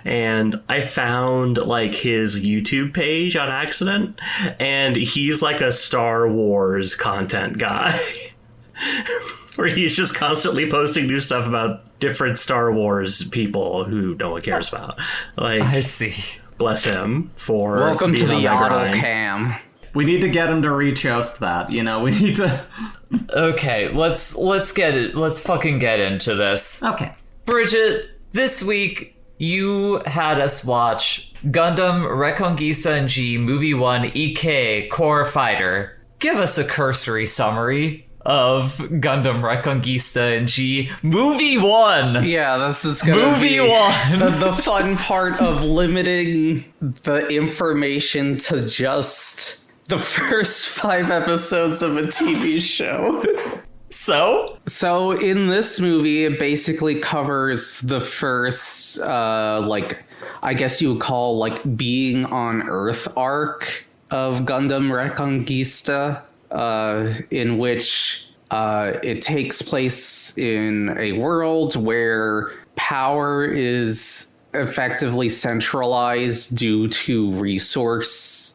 and I found like his YouTube page on accident, and he's like a Star Wars content guy. Where he's just constantly posting new stuff about different Star Wars people who no one cares about. Like, I see. Bless him for Welcome to being the on that auto grind. cam. We need to get him to rechoast that. You know, we need to. Okay, let's get it. Let's fucking get into this. Okay. Bridget, this week you had us watch Gundam Reconguista and G Movie 1 EK Core Fighter. Give us a cursory summary of Gundam Reconguista and G Movie 1. Yeah, this is gonna Movie be 1. the fun part of limiting the information to just the first 5 episodes of a TV show. So in this movie, it basically covers the first, I guess you would call, being on Earth arc of Gundam Reconguista, in which it takes place in a world where power is effectively centralized due to resources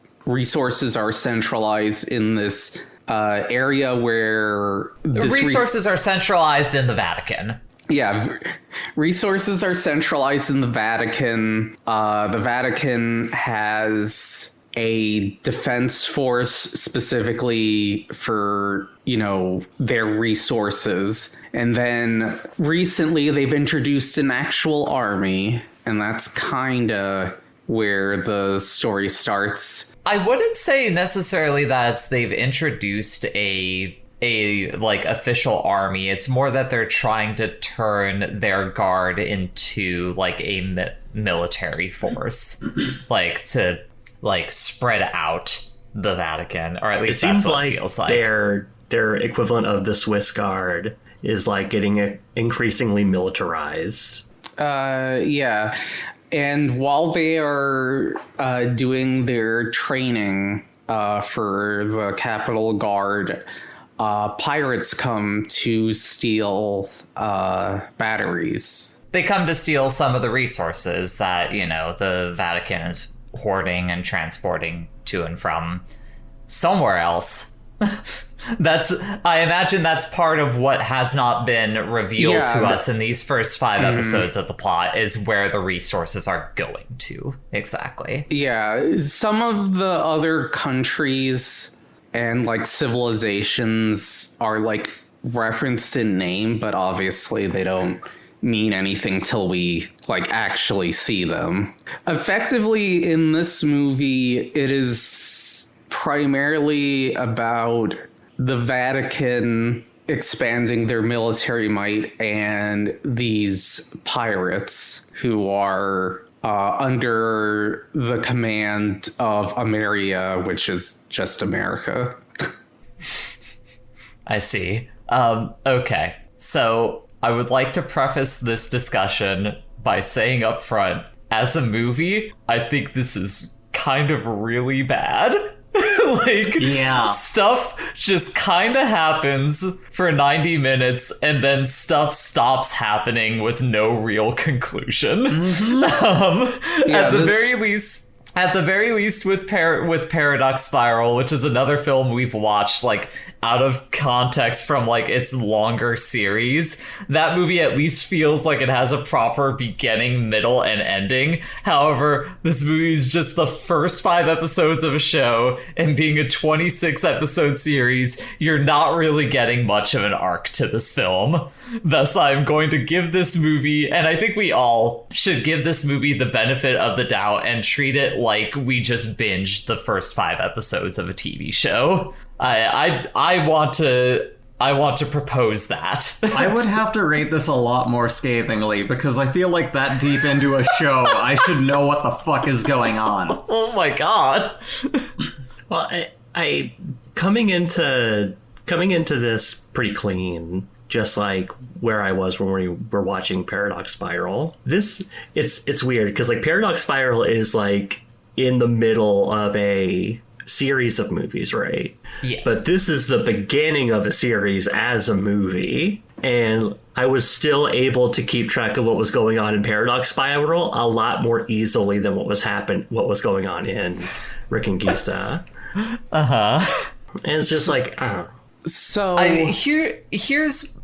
are centralized in this area where Resources are centralized in the Vatican. Yeah, resources are centralized in the Vatican. The Vatican has a defense force specifically for, their resources. And then recently they've introduced an actual army, and that's kind of where the story starts. I wouldn't say necessarily that they've introduced a official army. It's more that they're trying to turn their guard into a military force, to spread out the Vatican, or at least It seems that's what like it feels like. their equivalent of the Swiss Guard is getting increasingly militarized. Yeah. And while they are doing their training for the Capitol Guard, pirates come to steal batteries. They come to steal some of the resources that, the Vatican is hoarding and transporting to and from somewhere else. I imagine that's part of what has not been revealed to us in these first 5 episodes of the plot, is where the resources are going to exactly. Yeah, some of the other countries and civilizations are referenced in name, but obviously they don't mean anything till we actually see them. Effectively, in this movie, it is primarily about the Vatican expanding their military might and these pirates who are under the command of Ameria, which is just America. I see. Okay, so I would like to preface this discussion by saying up front, as a movie, I think this is kind of really bad. Stuff just kind of happens for 90 minutes and then stuff stops happening with no real conclusion. At the very least with Paradox Spiral, which is another film we've watched out of context from its longer series, that movie at least feels like it has a proper beginning, middle, and ending. However, this movie is just the first 5 episodes of a show, and being a 26 episode series, you're not really getting much of an arc to this film. Thus, I'm going to give this movie, and I think we all should give this movie the benefit of the doubt and treat it like we just binged the first 5 episodes of a TV show. I want to propose that. I would have to rate this a lot more scathingly, because I feel like that deep into a show, I should know what the fuck is going on. Oh my god. Well, I coming into this pretty clean, just like where I was when we were watching Paradox Spiral. It's weird because Paradox Spiral is in the middle of a series of movies, right? Yes. But this is the beginning of a series as a movie, and I was still able to keep track of what was going on in Paradox Spiral a lot more easily than what was going on in Reconguista. Uh-huh. And it's just So here's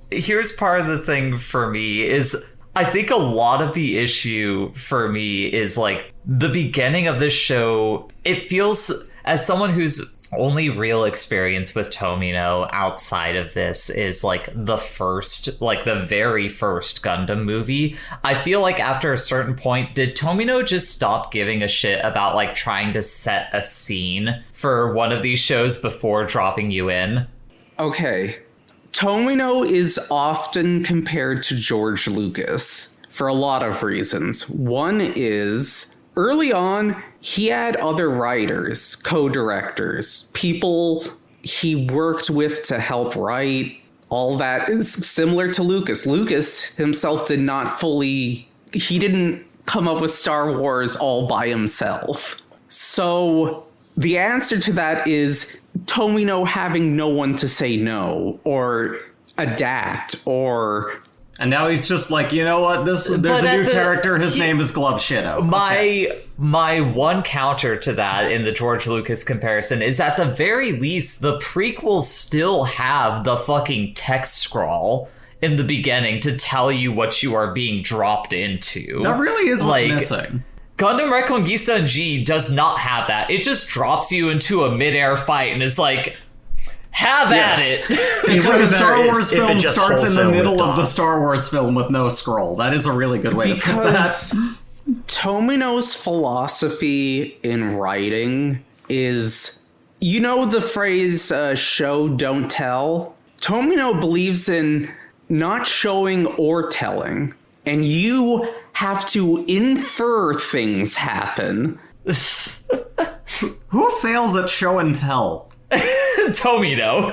part of the thing for me is I think a lot of the issue for me is like the beginning of this show. It feels, as someone who's only real experience with Tomino outside of this is like the very first Gundam movie. I feel like after a certain point, did Tomino just stop giving a shit about like trying to set a scene for one of these shows before dropping you in? Okay. Tomino is often compared to George Lucas for a lot of reasons. One is, early on, he had other writers, co-directors, people he worked with to help write. All that is similar to Lucas. Lucas himself did not he didn't come up with Star Wars all by himself. So the answer to that is Tomino having no one to say no or adapt or... And now he's just like, you know what? There's a new character. His name is Glove Shido. My one counter to that in the George Lucas comparison is at the very least, the prequels still have the fucking text scroll in the beginning to tell you what you are being dropped into. That really is what's missing. Gundam Reconguista and G does not have that. It just drops you into a midair fight and is like, have at it. It's like a Star Wars film starts in the middle of the Star Wars film with no scroll. That is a really good way to put that. Tomino's philosophy in writing is, you know the phrase, show, don't tell? Tomino believes in not showing or telling. And you have to infer things happen. Who fails at show and tell? Tomino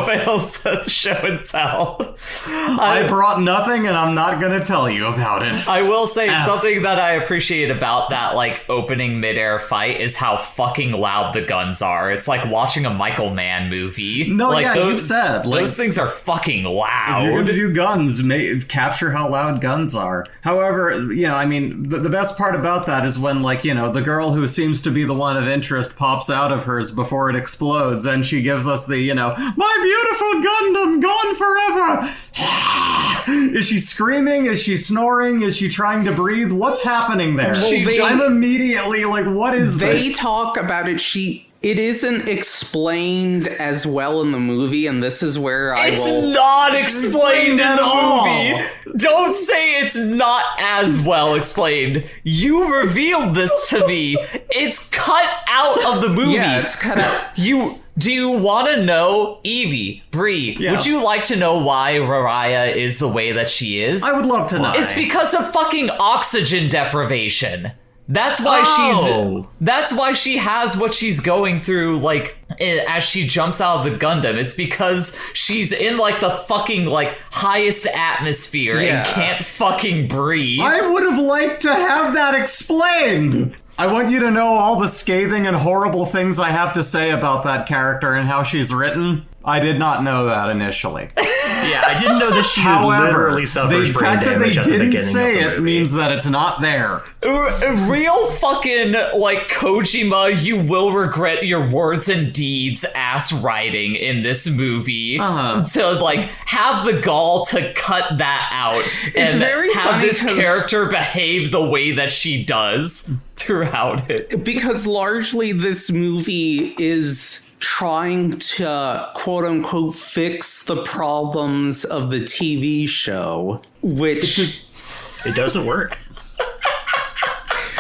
fails at show and tell. I brought nothing and I'm not going to tell you about it. I will say something that I appreciate about that like opening midair fight is how fucking loud the guns are. It's like watching a Michael Mann movie. No, like, yeah, you've said. Like, those things are fucking loud. If you're going to do guns, capture how loud guns are. However, you know, I mean, the best part about that is when, like, you know, the girl who seems to be the one of interest pops out of hers before it explodes, and she gives us the, you know, my beautiful Gundam gone forever. Is she screaming? Is she snoring? Is she trying to breathe? What's happening there? I'm immediately like, what is this? They talk about it. It isn't explained as well in the movie, and this is where It's not explained in the movie. Don't say it's not as well explained. You revealed this to me. It's cut out of the movie. Yeah, it's cut out. Do you want to know, Evie, Bree, would you like to know why Raraya is the way that she is? I would love to know. It's because of fucking oxygen deprivation. That's why she has what she's going through, like, as she jumps out of the Gundam. It's because she's in, like, the fucking, like, highest atmosphere and can't fucking breathe. I would have liked to have that explained. I want you to know all the scathing and horrible things I have to say about that character and how she's written. I did not know that initially. Yeah, I didn't know that she literally suffers brain damage at the beginning of the movie. The fact that they didn't say it means that it's not there. Real fucking, like, Kojima, you will regret your words and deeds ass writing in this movie to, like, have the gall to cut that out and have this character behave the way that she does throughout it. Because largely this movie is trying to, quote-unquote, fix the problems of the TV show, which... It doesn't work.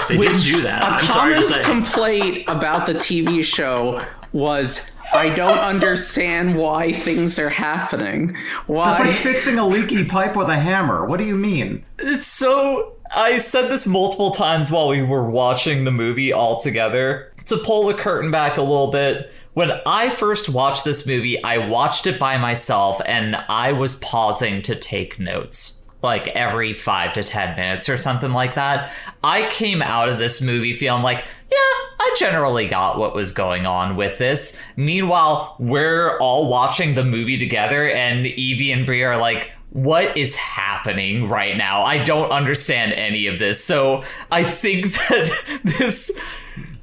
They didn't do that. I'm sorry to say. A common complaint about the TV show was, I don't understand why things are happening. Why? That's like fixing a leaky pipe with a hammer. What do you mean? It's so... I said this multiple times while we were watching the movie all together. To pull the curtain back a little bit, when I first watched this movie, I watched it by myself and I was pausing to take notes, like every 5 to 10 minutes or something like that. I came out of this movie feeling like, yeah, I generally got what was going on with this. Meanwhile, we're all watching the movie together and Evie and Brie are like, what is happening right now? I don't understand any of this. So I think that this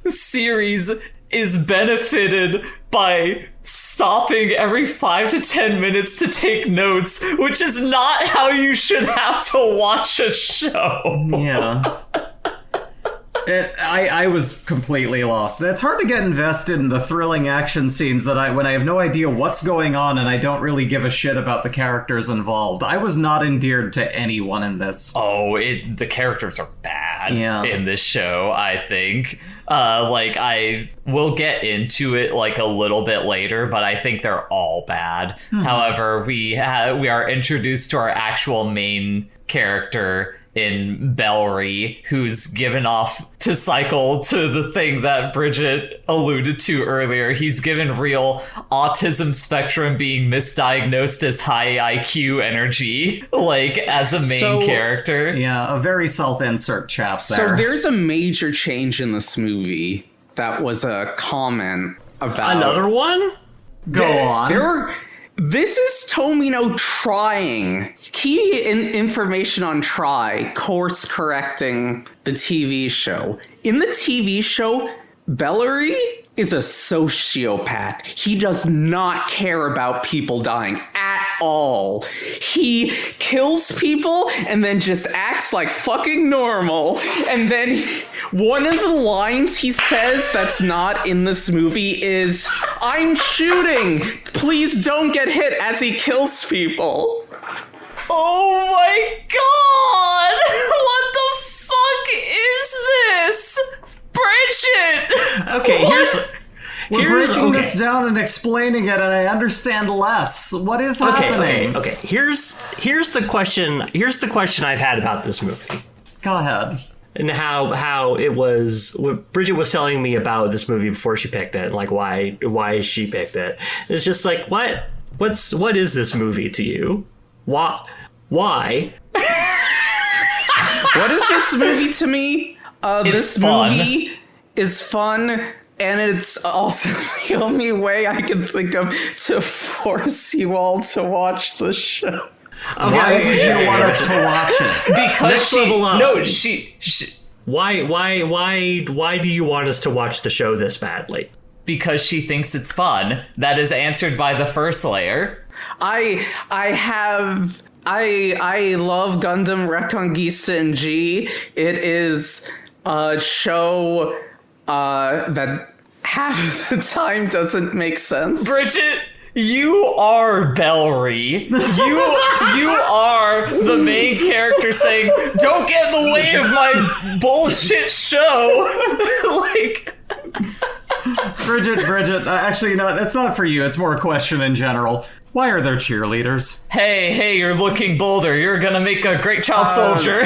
series is benefited by stopping every 5 to 10 minutes to take notes, which is not how you should have to watch a show. Yeah. I was completely lost. And it's hard to get invested in the thrilling action scenes that when I have no idea what's going on and I don't really give a shit about the characters involved. I was not endeared to anyone in this. Oh, the characters are bad in this show, I think. I will get into it like a little bit later, but I think they're all bad. However, we are introduced to our actual main character in Bellry, who's given off to cycle to the thing that Bridget alluded to earlier. He's given real autism spectrum being misdiagnosed as high IQ energy, as a main character. Yeah, a very self-insert chap there. So there's a major change in this movie that was a comment about... Another one? Go on. This is Tomino trying. Key information on try, course correcting the TV show. In the TV show, Bellary is a sociopath. He does not care about people dying at all. He kills people and then just acts like fucking normal. And then one of the lines he says that's not in this movie is, "I'm shooting. Please don't get hit," as he kills people. Oh my god! What the fuck is this? Bridget! Okay, We're breaking this down and explaining it, and I understand less. What is happening? Okay. Here's the question. Here's the question I've had about this movie. Go ahead. And how it was. What Bridget was telling me about this movie before she picked it, like why she picked it. It's just like what is this movie to you? Why? What is this movie to me? This movie is fun, and it's also the only way I can think of to force you all to watch the show. Why did you want us to watch it? Because Why do you want us to watch the show this badly? Because she thinks it's fun. That is answered by the first layer. I love Gundam Reconguista in G. It is a show that half the time doesn't make sense. Bridget, you are Bellry. You are the main character saying, "Don't get in the way of my bullshit show." Bridget, actually, no, it's not for you. It's more a question in general. Why are there cheerleaders? Hey, you're looking bolder. You're gonna make a great child soldier.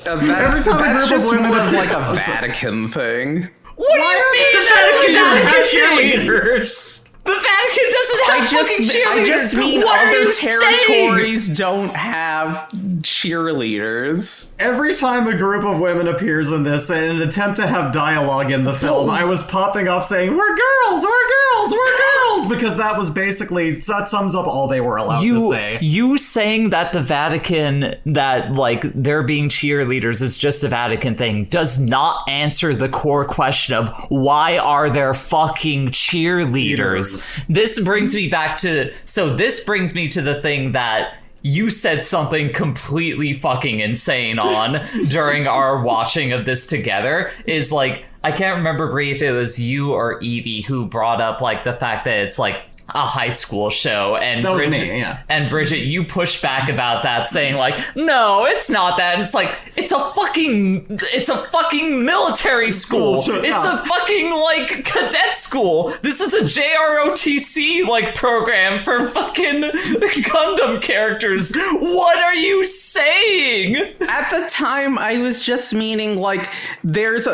That's just more of like a Vatican thing. What do you mean the Vatican doesn't have cheerleaders? The Vatican doesn't have fucking cheerleaders. I just mean what other territories don't have cheerleaders. Every time a group of women appears in this in an attempt to have dialogue in the film, I was popping off saying, "We're girls, we're girls, we're girls," because that sums up all they were allowed to say. You saying that the Vatican, that there being cheerleaders is just a Vatican thing, does not answer the core question of why are there fucking cheerleaders? This brings me to the thing that you said something completely fucking insane on during our watching of this together. Is I can't remember, Brie, if it was you or Evie who brought up the fact that it's a high school show, and that was Bridget, me, yeah. And Bridget, you pushed back about that, saying no, it's not that. And it's a fucking military school. It's a fucking cadet school. This is a JROTC program for fucking Gundam characters. What are you saying? At the time, I was just meaning there's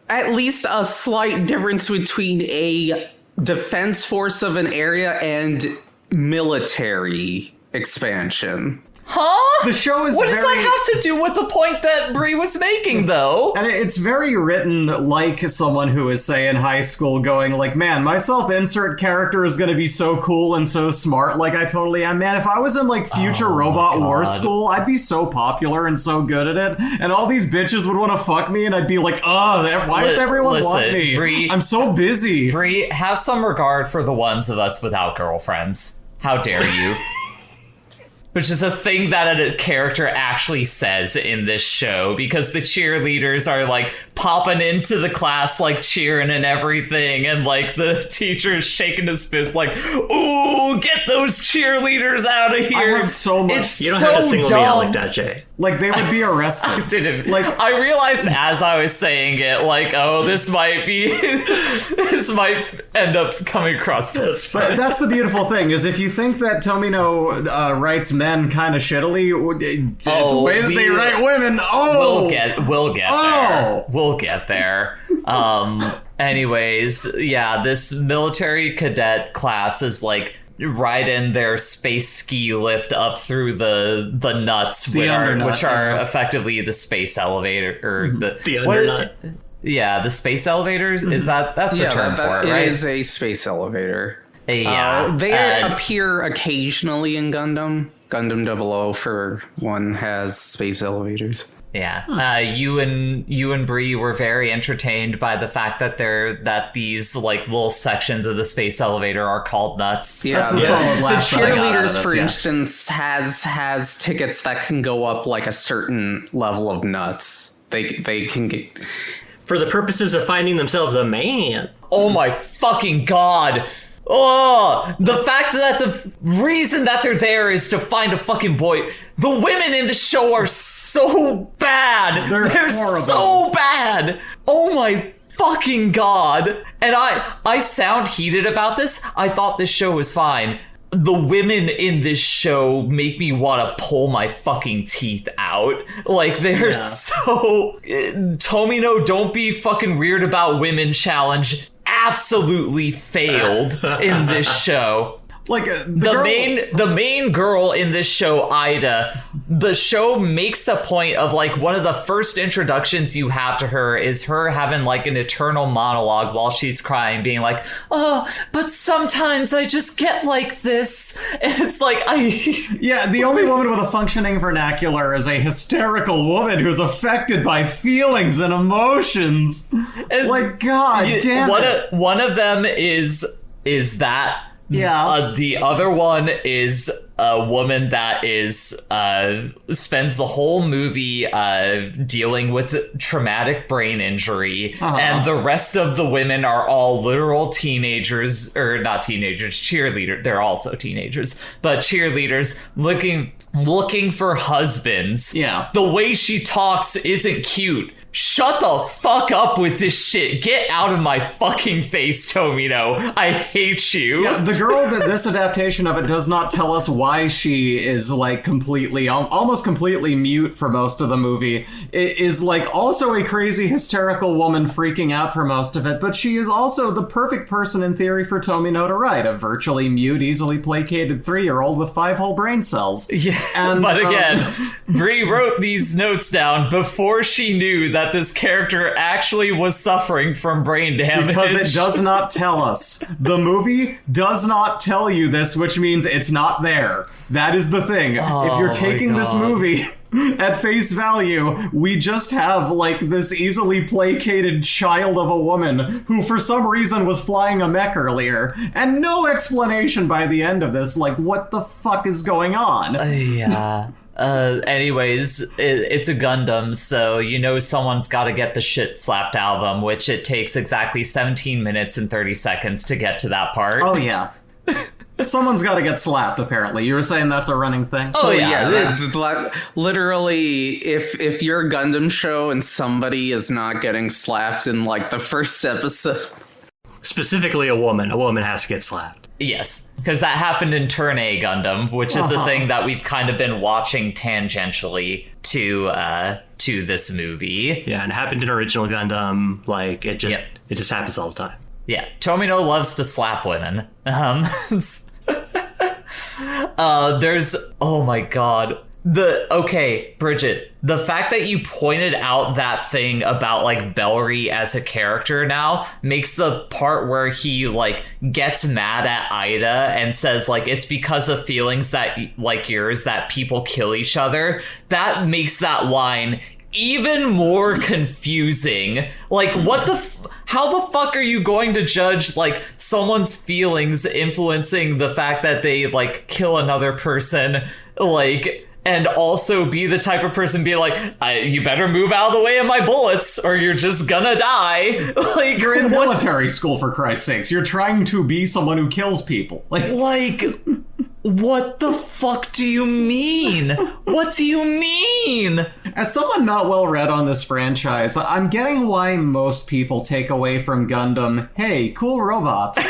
at least a slight difference between a defense force of an area and military expansion. Huh? The show is What does that have to do with the point that Brie was making, though? And it's very written like someone who is, say, in high school going like, man, my self-insert character is going to be so cool and so smart like I totally am. Man, if I was in, like, future Robot War School, I'd be so popular and so good at it. And all these bitches would want to fuck me, and I'd be like, why does everyone want me? Brie, I'm so busy. Brie, have some regard for the ones of us without girlfriends. How dare you? Which is a thing that a character actually says in this show, because the cheerleaders are, like, popping into the class, like, cheering and everything, and, like, the teacher is shaking his fist, like, ooh, get those cheerleaders out of here. I have so much... It's You don't so have to single dumb. me out like that, Jay. Like, they would be arrested. I didn't. Like, I realized as I was saying it, like, oh, this might end up coming across. But that's the beautiful thing, is if you think that Tomino writes men kind of shittily, the way that they write women, we'll get Oh! there. We'll get there. Anyways, yeah, this military cadet class is like riding their space ski lift up through the nuts, which are effectively the space elevator or the undernut. Yeah, the space elevators. Is that's the term for it, right? It is a space elevator. Yeah, They appear occasionally in Gundam. Gundam 00 for one has space elevators. Yeah, you and Bree were very entertained by the fact that these like little sections of the space elevator are called nuts. Yeah, that's a solid laugh. The cheerleaders, for instance, has tickets that can go up like a certain level of nuts. They can get for the purposes of finding themselves a man. Oh my fucking god. Oh, the fact that the reason that they're there is to find a fucking boy. The women in the show are so bad. They're horrible. So bad. Oh my fucking god. And I sound heated about this. I thought this show was fine. The women in this show make me want to pull my fucking teeth out. Like, they're so... Tomino, don't be fucking weird about women challenge absolutely failed in this show. Like the main girl in this show, Ida, the show makes a point of like one of the first introductions you have to her is her having like an eternal monologue while she's crying, being like, oh, but sometimes I just get like this. And it's like, yeah, the only woman with a functioning vernacular is a hysterical woman who's affected by feelings and emotions. And like, god damn it. One of them is that. Yeah. The other one is a woman that is spends the whole movie dealing with traumatic brain injury, and the rest of the women are all literal teenagers, or not teenagers, cheerleaders. They're also teenagers, but cheerleaders looking for husbands. Yeah. The way she talks isn't cute. Shut the fuck up with this shit. Get out of my fucking face, Tomino. I hate you. Yeah, the girl that this adaptation of it does not tell us why she is like almost completely mute for most of the movie. It is like also a crazy hysterical woman freaking out for most of it, but she is also the perfect person in theory for Tomino to write, a virtually mute, easily placated 3-year-old with 5 whole brain cells. Yeah, but again, Brie wrote these notes down before she knew that this character actually was suffering from brain damage. Because it does not tell us. The movie does not tell you this, which means it's not there. That is the thing. If you're taking this movie at face value, we just have like this easily placated child of a woman who for some reason was flying a mech earlier, and no explanation by the end of this, like what the fuck is going on. Yeah. Anyways, it's a Gundam, so you know someone's got to get the shit slapped out of them, which it takes exactly 17 minutes and 30 seconds to get to that part. Oh, yeah. Someone's got to get slapped, apparently. You were saying that's a running thing? Oh, yeah. That's literally, if you're a Gundam show and somebody is not getting slapped in, like, the first episode... Specifically a woman has to get slapped. Yes, because that happened in Turn A Gundam, which is the thing that we've kind of been watching tangentially to this movie. Yeah, and it happened in original Gundam. Like it just happens all the time. Yeah, Tomino loves to slap women. There's oh my god. Okay, Bridget, the fact that you pointed out that thing about like Bellry as a character now makes the part where he like gets mad at Ida and says like it's because of feelings that like yours that people kill each other, that makes that line even more confusing. Like, what the how the fuck are you going to judge like someone's feelings influencing the fact that they like kill another person, like, and also be the type of person being like, you better move out of the way of my bullets or you're just gonna die. Like, You're in military school, for Christ's sakes. You're trying to be someone who kills people. Like, what the fuck do you mean? What do you mean? As someone not well read on this franchise, I'm getting why most people take away from Gundam, hey, cool robots.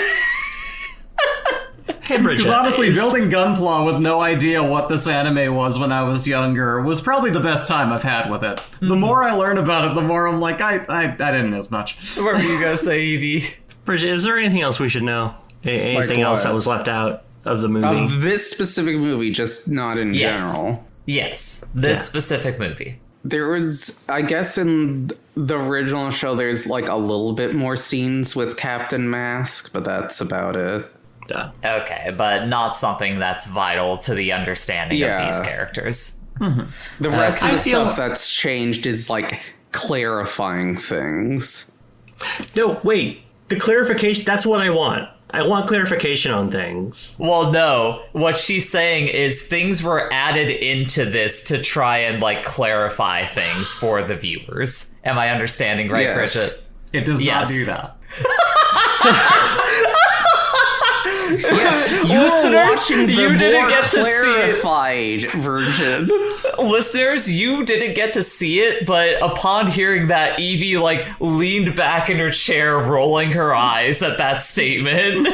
Hey, Bridget. Because honestly, building Gunpla with no idea what this anime was when I was younger was probably the best time I've had with it. The more I learn about it, the more I'm like, I didn't miss much. What were you gonna say, Evie? Bridget, is there anything else we should know? Anything else that was left out of the movie? Of this specific movie, just not in general. Yes, this specific movie. There was, I guess, in the original show, there's like a little bit more scenes with Captain Mask, but that's about it. Okay, but not something that's vital to the understanding of these characters. Mm-hmm. The rest of the stuff that's changed is like clarifying things. No, wait. The clarification, that's what I want. I want clarification on things. Well, no. What she's saying is things were added into this to try and, like, clarify things for the viewers. Am I understanding right, yes. Bridget? It does not do that. Yes, you Listeners, you didn't get to clarified version. Listeners, you didn't get to see it, but upon hearing that, Evie, like, leaned back in her chair, rolling her eyes at that statement.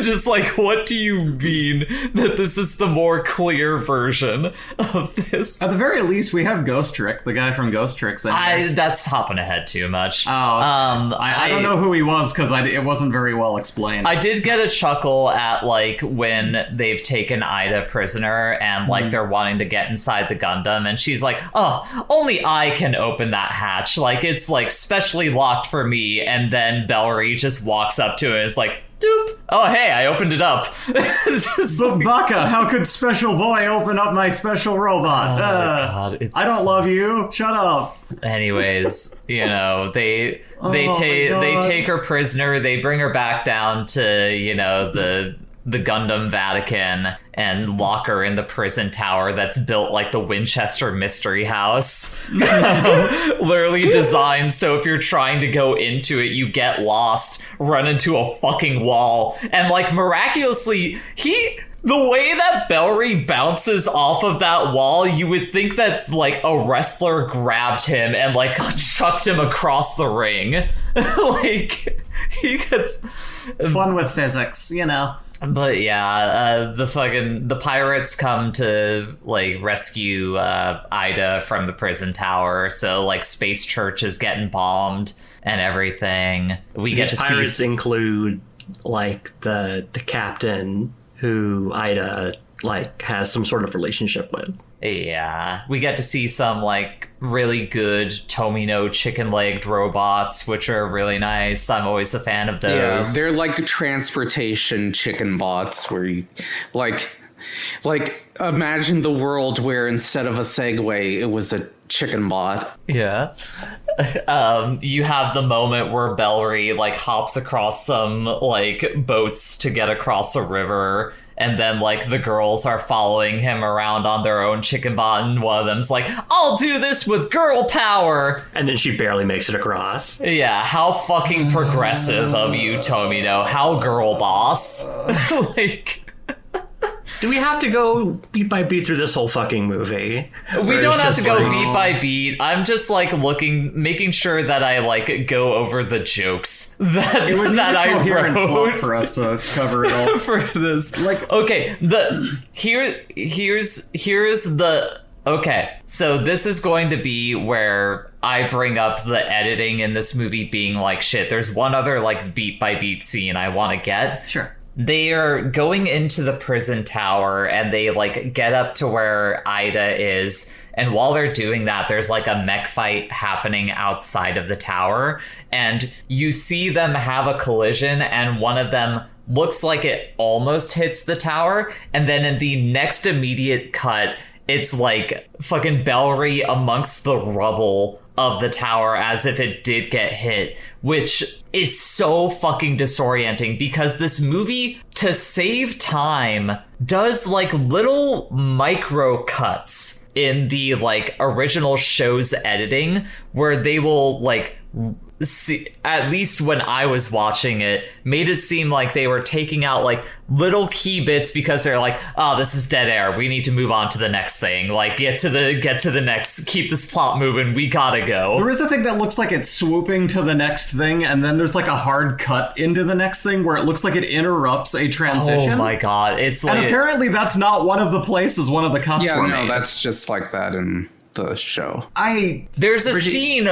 Just like, what do you mean that this is the more clear version of this? At the very least, we have Ghost Trick, the guy from Ghost Tricks. That's hopping ahead too much. I don't know who he was because it wasn't very well explained. I did get a chuckle at like when they've taken Ida prisoner and like they're wanting to get inside the Gundam and she's like, oh, only I can open that hatch, like it's like specially locked for me, and then Bellry just walks up to it and is like, doop, oh hey, I opened it up. But Baka, how could Special Boy open up my special robot? God, I don't love you, shut up. Anyways, you know, they take her prisoner, they bring her back down to, you know, the Gundam Vatican and lock her in the prison tower that's built like the Winchester Mystery House. Literally designed so if you're trying to go into it, you get lost, run into a fucking wall, and like miraculously, the way that Bellry bounces off of that wall, you would think that like a wrestler grabbed him and like chucked him across the ring. Like he gets fun with physics, you know. But yeah, the pirates come to like rescue Ida from the prison tower. So like Space Church is getting bombed and everything. These pirates include like the captain who Ida like has some sort of relationship with. Yeah, we get to see some like really good Tomino chicken-legged robots, which are really nice. I'm always a fan of those. Yeah, they're like transportation chicken bots where you like imagine the world where instead of a Segway, it was a chicken bot. Yeah. You have the moment where Bellry like hops across some like boats to get across a river, and then like the girls are following him around on their own chicken bot, and one of them's like, I'll do this with girl power, and then she barely makes it across. Yeah, how fucking progressive of you, Tomino. How girl boss. Like, do we have to go beat by beat through this whole fucking movie? We don't have to go beat by beat. I'm just like making sure that I like go over the jokes that it would that need a I coherent wrote plot for us to cover it all. For this. Like, okay, here's the okay. So this is going to be where I bring up the editing in this movie being like shit. There's one other like beat by beat scene I want to get. Sure. they are going into the prison tower and they like get up to where Ida is. And while they're doing that, there's like a mech fight happening outside of the tower. And you see them have a collision and one of them looks like it almost hits the tower. And then in the next immediate cut, it's like fucking Bellry amongst the rubble of the tower as if it did get hit, which is so fucking disorienting because this movie, to save time, does like little micro cuts in the like original show's editing where they will like see, at least when I was watching it, made it seem like they were taking out like little key bits because they're like, oh, this is dead air, we need to move on to the next thing, like get to the next, keep this plot moving, we gotta go. There is a thing that looks like it's swooping to the next thing, and then there's like a hard cut into the next thing where it looks like it interrupts a transition. Oh my god, it's like, and apparently that's not one of the places one of the cuts were made. That's just like that in the show. There's a scene.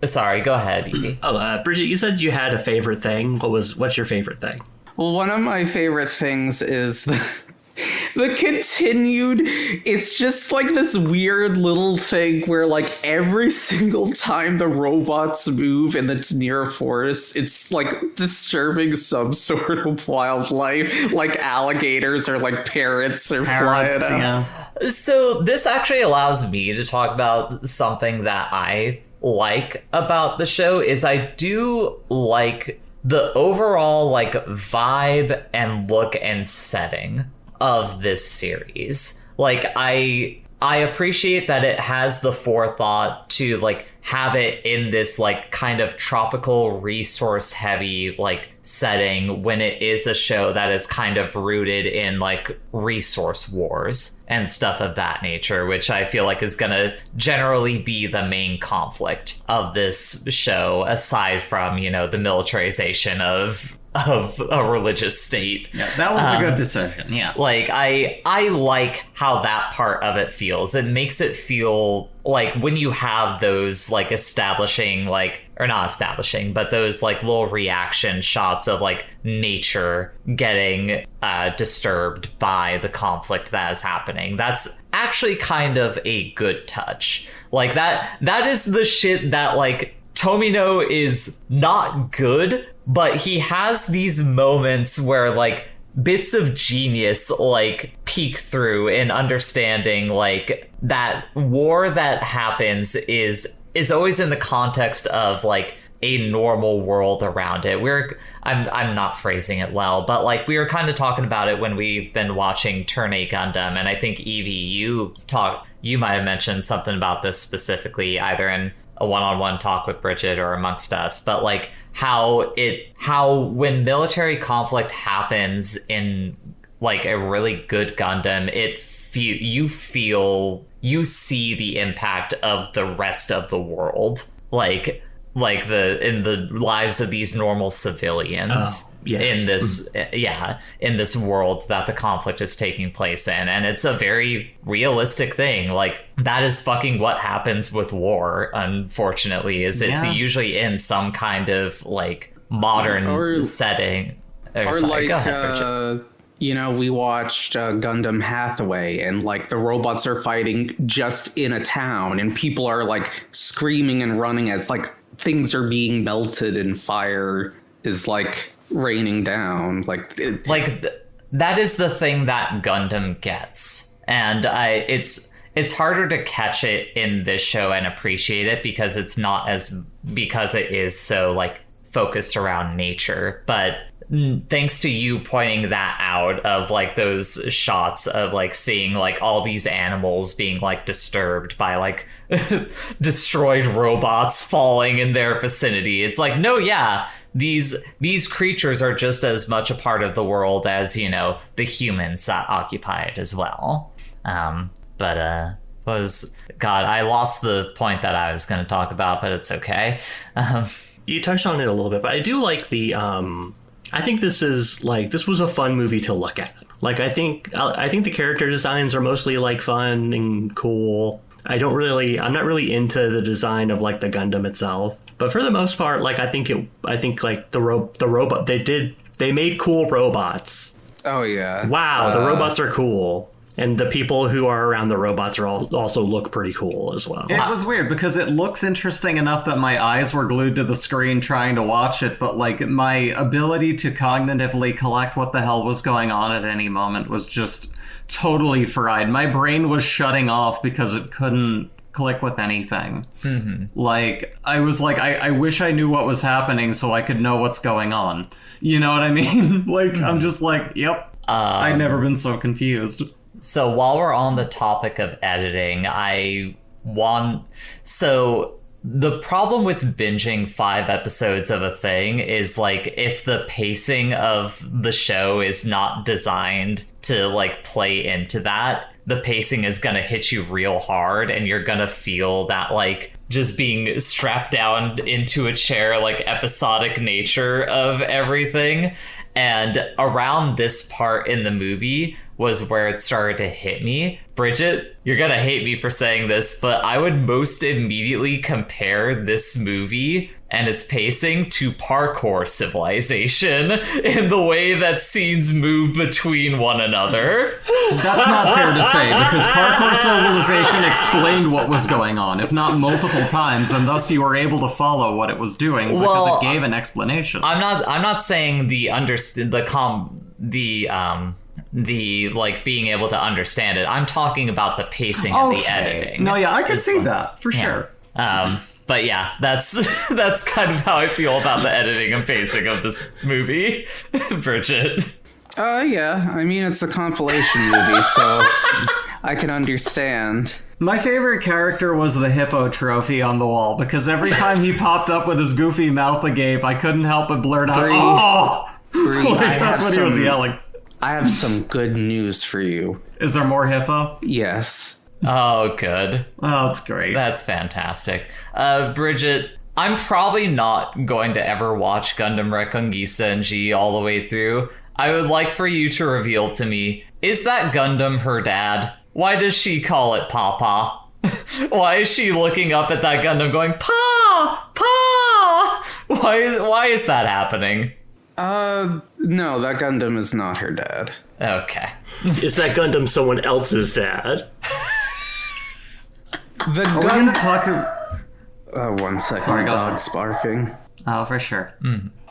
Sorry, go ahead, Evie. Bridget, you said you had a favorite thing. What's your favorite thing? Well, one of my favorite things is the continued, it's just like this weird little thing where like every single time the robots move and it's near a forest, it's like disturbing some sort of wildlife, like alligators or like parrots or flying out. Yeah. So this actually allows me to talk about something that I like about the show is I do like the overall like vibe and look and setting of this series. Like I appreciate that it has the forethought to like have it in this like kind of tropical resource heavy like setting when it is a show that is kind of rooted in like resource wars and stuff of that nature, which I feel like is gonna generally be the main conflict of this show, aside from, you know, the militarization of a religious state. Yeah, that was a good decision. Yeah. Like I like how that part of it feels. It makes it feel like when you have those like establishing like, or not establishing, but those like little reaction shots of like nature getting disturbed by the conflict that is happening. That's actually kind of a good touch. Like that is the shit that like Tomino is not good, but he has these moments where like bits of genius like peek through in understanding like that war that happens is always in the context of like a normal world around it. I'm not phrasing it well, but like we were kind of talking about it when we've been watching Turn A Gundam, and I think Evie, you might have mentioned something about this specifically either in a one-on-one talk with Bridget or amongst us, but like how when military conflict happens in like a really good Gundam, you see the impact of the rest of the world, like in the lives of these normal civilians in this world that the conflict is taking place in. And it's a very realistic thing. Like that is fucking what happens with war, unfortunately, is it's usually in some kind of like modern setting. Sorry, go ahead, you know, we watched Gundam Hathaway, and like the robots are fighting just in a town and people are like screaming and running as like things are being melted and fire is like raining down. That is the thing that Gundam gets. And it's harder to catch it in this show and appreciate it because it is so like focused around nature. But thanks to you pointing that out of like those shots of like seeing like all these animals being like disturbed by like destroyed robots falling in their vicinity, it's like, no, yeah, these creatures are just as much a part of the world as, you know, the humans that occupy it as well. I lost the point that I was going to talk about, but it's okay. You touched on it a little bit, but I do like the I think this was a fun movie to look at. Like, I think the character designs are mostly like fun and cool. I'm not really into the design of like the Gundam itself, but for the most part, like I think like the robot they made cool robots. Oh, yeah. Wow, the robots are cool. And the people who are around the robots are also look pretty cool as well. It was weird because it looks interesting enough that my eyes were glued to the screen trying to watch it, but like my ability to cognitively collect what the hell was going on at any moment was just totally fried. My brain was shutting off because it couldn't click with anything. Like, I was like, I wish I knew what was happening so I could know what's going on. You know what I mean? Like, I'm just like, yep. I've never been so confused. So while we're on the topic of editing, so the problem with binging 5 episodes of a thing is like if the pacing of the show is not designed to like play into that, the pacing is going to hit you real hard and you're going to feel that like just being strapped down into a chair, like episodic nature of everything. And around this part in the movie was where it started to hit me. Bridget, you're gonna hate me for saying this, but I would most immediately compare this movie and its pacing to Parkour Civilization in the way that scenes move between one another. That's not fair to say, because Parkour Civilization explained what was going on, if not multiple times, and thus you were able to follow what it was doing because it gave an explanation. I'm not saying the like being able to understand it. I'm talking about the pacing and the editing. No, yeah, I can see that for sure. But yeah, that's kind of how I feel about the editing and pacing of this movie. Bridget. Yeah. I mean, it's a compilation movie, so I can understand. My favorite character was the hippo trophy on the wall, because every time he popped up with his goofy mouth agape, I couldn't help but blurt out, "Oh!" Like, that's what he was yelling. I have some good news for you. Is there more hippo? Yes. Oh, good. Oh, that's great. That's fantastic. Bridget, I'm probably not going to ever watch Gundam Reconguista and G all the way through. I would like for you to reveal to me, is that Gundam her dad? Why does she call it Papa? Why is she looking up at that Gundam going, Pa! Pa! Why is that happening? No, that Gundam is not her dad. Okay. Is that Gundam someone else's dad? The Are we gonna talk? 1 second. Sorry, go Dog's barking. Oh, for sure.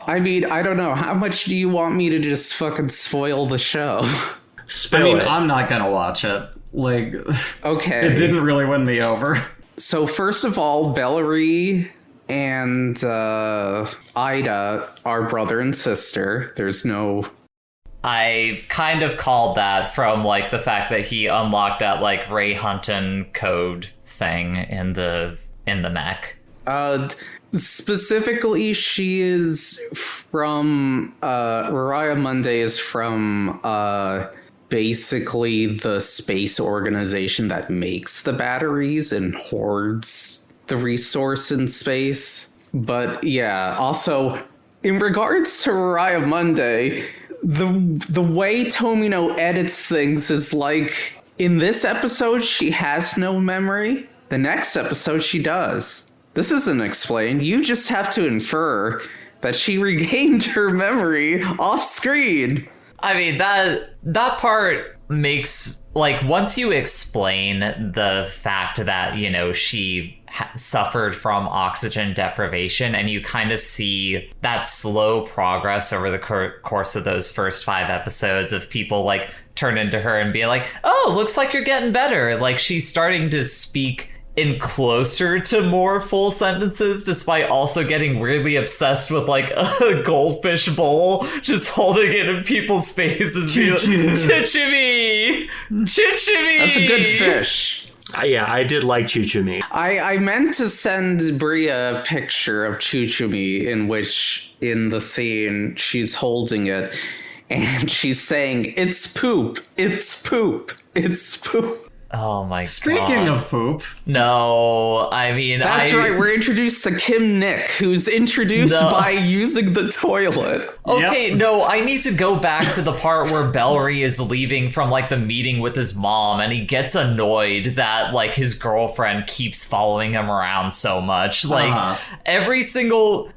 I mean, I don't know. How much do you want me to just fucking spoil the show? I'm not gonna watch it. Like, Okay. it didn't really win me over. So first of all, Bellary and Ida are brother and sister. There's no... I kind of called that from like the fact that he unlocked that like Ray Hunton code thing in the mech. Specifically, she is from Raya Monday is from basically the space organization that makes the batteries and hoards the resource in space. But yeah, also in regards to Raya Monday, the way Tomino edits things is like, in this episode she has no memory, the next episode she does. This isn't explained. You just have to infer that she regained her memory off screen. I mean, that part makes, like, once you explain the fact that, you know, she suffered from oxygen deprivation, and you kind of see that slow progress over the course of those first 5 episodes of people, like, turn into her and be like, oh, looks like you're getting better. Like, she's starting to speak in closer to more full sentences, despite also getting really obsessed with like a goldfish bowl, just holding it in people's faces. Chichimi! Chichimi! That's a good fish. Yeah, I did like Chuchumi. I meant to send Bria a picture of Chuchumi in which, in the scene, she's holding it and she's saying, "It's poop, it's poop, it's poop." Oh my god. Speaking of poop. No, I mean... That's right, we're introduced to Kim Nick, who's introduced by using the toilet. Okay, no, I need to go back to the part where Bellary is leaving from, like, the meeting with his mom, and he gets annoyed that, like, his girlfriend keeps following him around so much. Like, every single...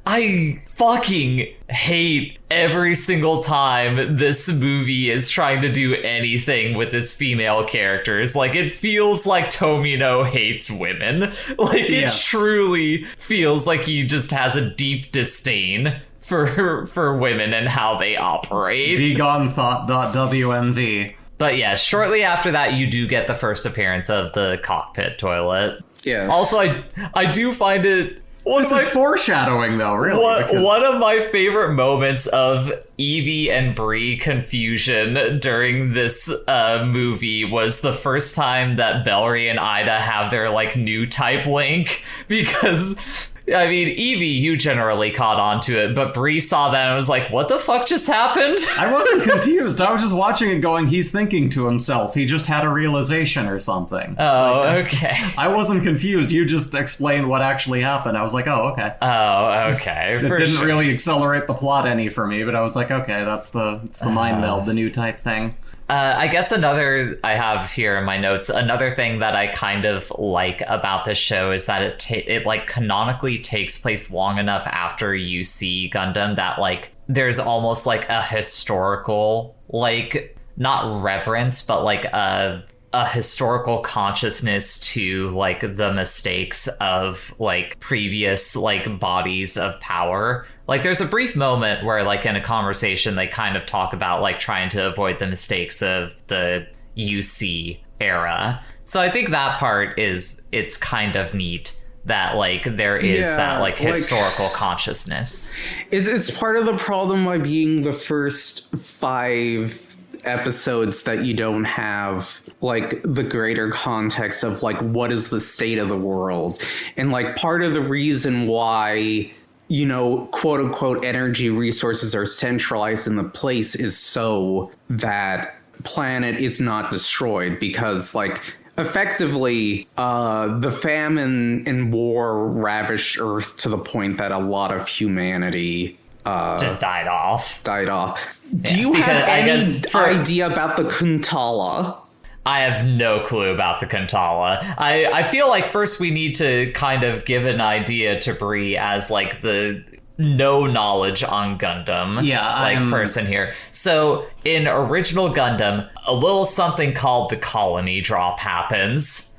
fucking hate every single time this movie is trying to do anything with its female characters. Like, it feels like Tomino hates women. Like, it truly feels like he just has a deep disdain for women and how they operate. Begone thought.wmv. But yeah, shortly after that, you do get the first appearance of the cockpit toilet. Yes. Also, I do find it... This is foreshadowing, though, really. One of my favorite moments of Evie and Bree confusion during this movie was the first time that Bellry and Ida have their, like, new type link, because... I mean, Evie, you generally caught on to it, but Bree saw that and was like, what the fuck just happened? I wasn't confused. I was just watching it going, he's thinking to himself. He just had a realization or something. Oh, okay. I wasn't confused. You just explained what actually happened. I was like, oh, okay. Oh, okay. It didn't really accelerate the plot any for me, but I was like, okay, it's the mind meld, the new type thing. I guess I have here in my notes, another thing that I kind of like about this show is that it like canonically takes place long enough after you see Gundam that like there's almost like a historical, like not reverence, but like a historical consciousness to like the mistakes of like previous like bodies of power. Like, there's a brief moment where, like, in a conversation, they kind of talk about, like, trying to avoid the mistakes of the UC era. So I think that part it's kind of neat that, like, there is that, like, historical consciousness. It's part of the problem by being the first 5 episodes that you don't have, like, the greater context of, like, what is the state of the world. And, like, part of the reason why... you know, quote unquote, energy resources are centralized in the place is so that planet is not destroyed, because like effectively the famine and war ravished Earth to the point that a lot of humanity just died off. Do you have any idea about the Kuntala? I have no clue about the Kuntala. I feel like first we need to kind of give an idea to Bree as like the no knowledge on Gundam person here. So in original Gundam, a little something called the colony drop happens,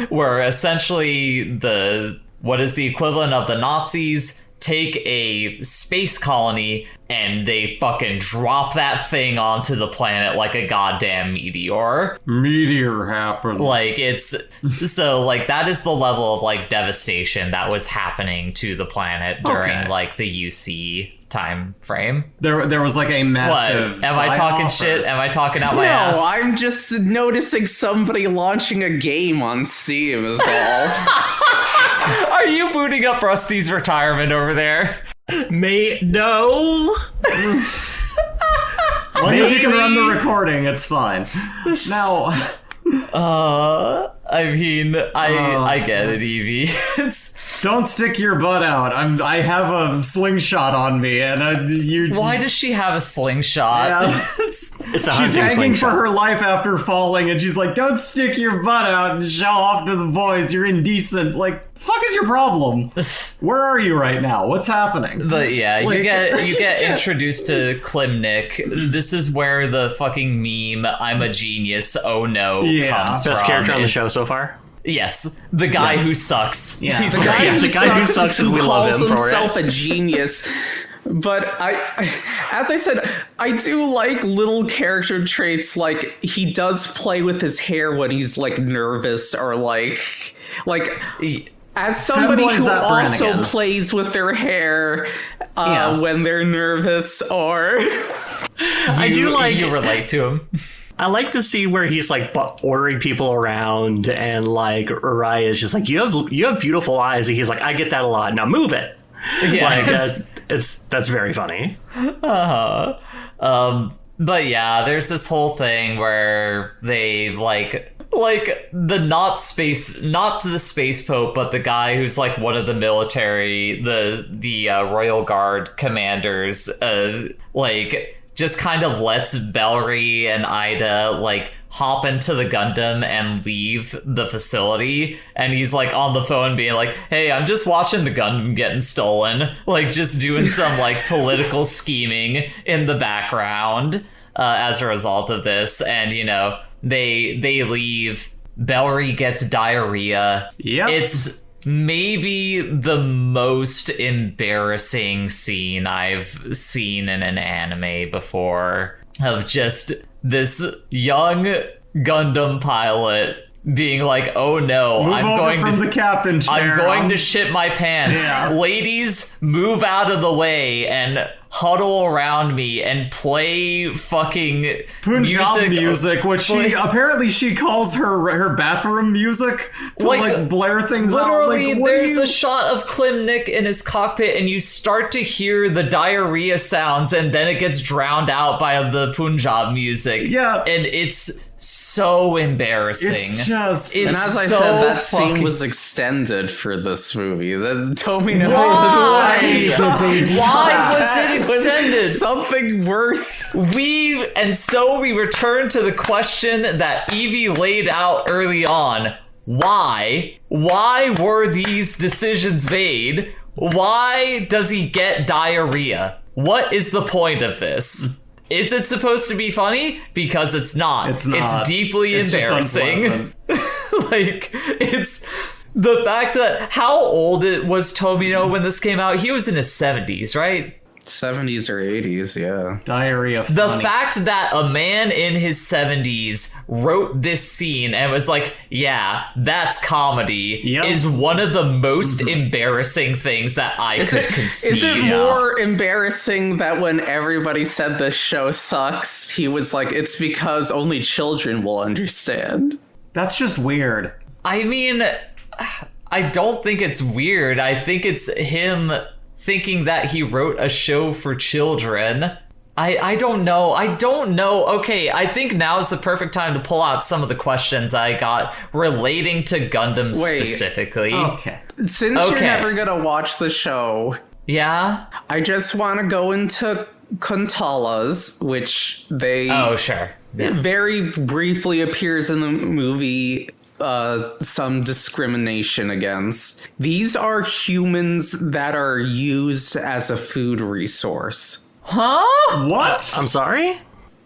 where essentially what is the equivalent of the Nazis take a space colony and they fucking drop that thing onto the planet like a goddamn meteor. Meteor happens. Like, it's... So, like, that is the level of, like, devastation that was happening to the planet during, like, the UC time frame. There was, like, a massive... What? Am I talking shit? Am I talking out my ass? No, I'm just noticing somebody launching a game on Steam is all. Are you booting up Rusty's retirement over there? No. As long as you can run the recording, it's fine. Now... I mean, I get it, Evie. Don't stick your butt out. I have a slingshot on me, and you. Why does she have a slingshot? Yeah. She's hanging for her life after falling, and she's like, "Don't stick your butt out and show off to the boys. You're indecent." Like, fuck is your problem? Where are you right now? What's happening? But yeah, like, you get introduced to Klimnik. This is where the fucking meme "I'm a genius, oh no" comes from. Best character on the show so far. Yes, the guy who sucks. Yeah, he's the guy who sucks and we love him for it. Himself a genius. But as I said, I do like little character traits, like he does play with his hair when he's like nervous, or like as somebody who also plays with their hair when they're nervous, or I do like you relate to him. I like to see where he's like ordering people around, and like Araya is just like, you have beautiful eyes, and he's like, I get that a lot. Now move it. Yeah, like that's very funny. But yeah, there's this whole thing where they like the not the space pope, but the guy who's like one of the military, the Royal Guard commanders, like just kind of lets Bellry and Ida like hop into the Gundam and leave the facility, and he's like on the phone being like, hey, I'm just watching the Gundam getting stolen, like just doing some like political scheming in the background as a result of this. And they leave. Bellry gets diarrhea. Yep. It's maybe the most embarrassing scene I've seen in an anime before, of just this young Gundam pilot being like, oh no, Move over from the captain chair. I'm going to shit my pants. Yeah. Ladies, move out of the way and huddle around me and play fucking Punjab music, which she calls her bathroom music to like blare things literally, out. Like, there's a shot of Klimnik in his cockpit, and you start to hear the diarrhea sounds, and then it gets drowned out by the Punjab music. Yeah, and it's so embarrassing. It's just, and as I said, that scene was extended for this movie. The Tomino. Why? Why was it extended? Something worth. So we return to the question that Evie laid out early on. Why? Why were these decisions made? Why does he get diarrhea? What is the point of this? Is it supposed to be funny? Because it's not. It's not. It's deeply embarrassing. Like, it's the fact that how old it was Tomino when this came out. He was in his 70s, right? 70s or 80s, yeah. Diarrhea funny. The fact that a man in his 70s wrote this scene and was like, yeah, that's comedy, is one of the most embarrassing things that I could conceive. Is it more embarrassing that when everybody said this show sucks, he was like, it's because only children will understand? That's just weird. I mean, I don't think it's weird. I think it's him thinking that he wrote a show for children. I don't know. Okay, I think now's the perfect time to pull out some of the questions I got relating to Gundam specifically. Okay. Since you're never gonna watch the show, I just want to go into Kuntalas, which they very briefly appears in the movie. Some discrimination against. These are humans that are used as a food resource. Huh? What? I'm sorry?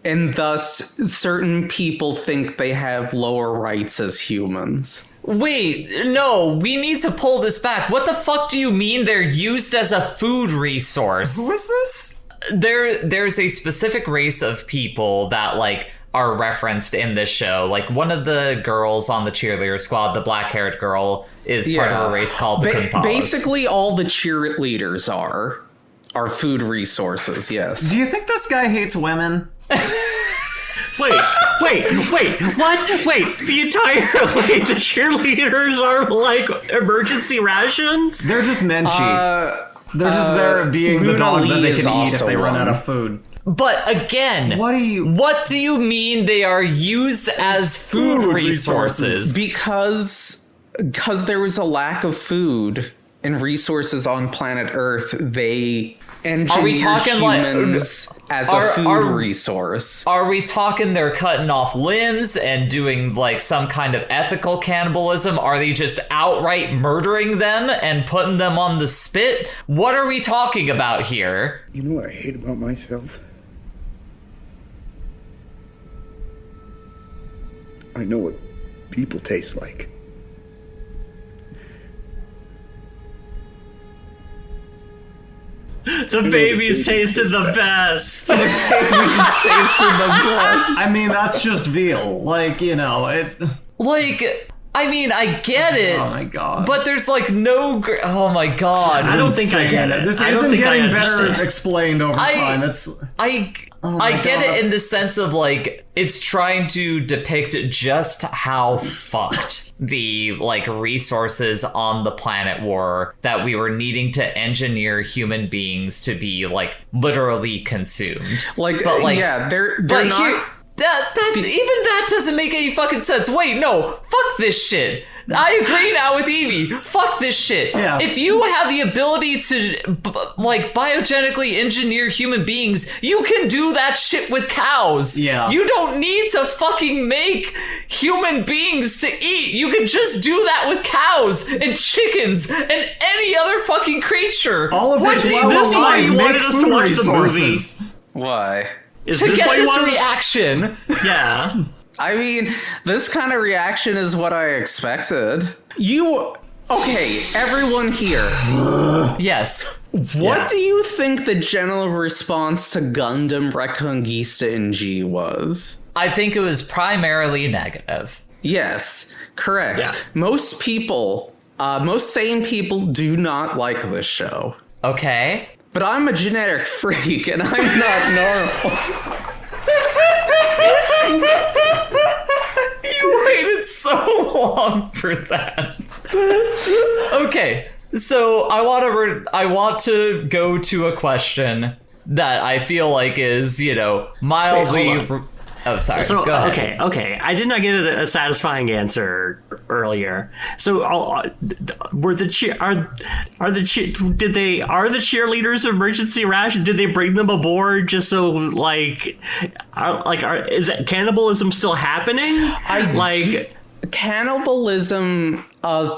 And thus, certain people think they have lower rights as humans. Wait, no, we need to pull this back. What the fuck do you mean they're used as a food resource? Who is this? There's a specific race of people that, like, are referenced in this show. Like, one of the girls on the cheerleader squad, the black-haired girl, is part of a race called the Kuntalas. Basically, all the cheerleaders are food resources, yes. Do you think this guy hates women? Wait, what? Wait, the entire, the cheerleaders are, like, emergency rations? They're just menchie. They're just there being the dog that they can eat if they run out of food. But again, what do you mean they are used as food resources? Because there was a lack of food and resources on planet Earth, they engineered humans as a food resource. Are we talking they're cutting off limbs and doing like some kind of ethical cannibalism? Are they just outright murdering them and putting them on the spit? What are we talking about here? You know what I hate about myself? I know what people taste like. The babies tasted the best. The babies tasted the best. I mean, that's just veal. Like, it... Like, I mean, I get it. Oh my god. But there's like no... oh my god. I don't think I get it. This isn't getting better explained over time. I get it in the sense of like, it's trying to depict just how fucked the like resources on the planet were, that we were needing to engineer human beings to be like literally consumed. They're not... Even that doesn't make any fucking sense. Wait, no, fuck this shit. I agree now with Evie. Fuck this shit. Yeah. If you have the ability to biogenically engineer human beings, you can do that shit with cows. Yeah. You don't need to fucking make human beings to eat. You can just do that with cows and chickens and any other fucking creature. All of which Is this why you wanted us to watch the movie? Why? Is To this get why you this wanted us- reaction. Yeah. I mean, this kind of reaction is what I expected. Okay, everyone here. Yes. What do you think the general response to Gundam Reconguista in G was? I think it was primarily negative. Yes, correct. Yeah. Most sane people do not like this show. Okay. But I'm a genetic freak and I'm not normal. You waited so long for that. Okay, so I want to go to a question that I feel like is, mildly. Wait, hold Oh, sorry. So Go ahead. okay. I did not get a satisfying answer earlier. So were the cheerleaders emergency ration? Did they bring them aboard just so is cannibalism still happening? Cannibalism,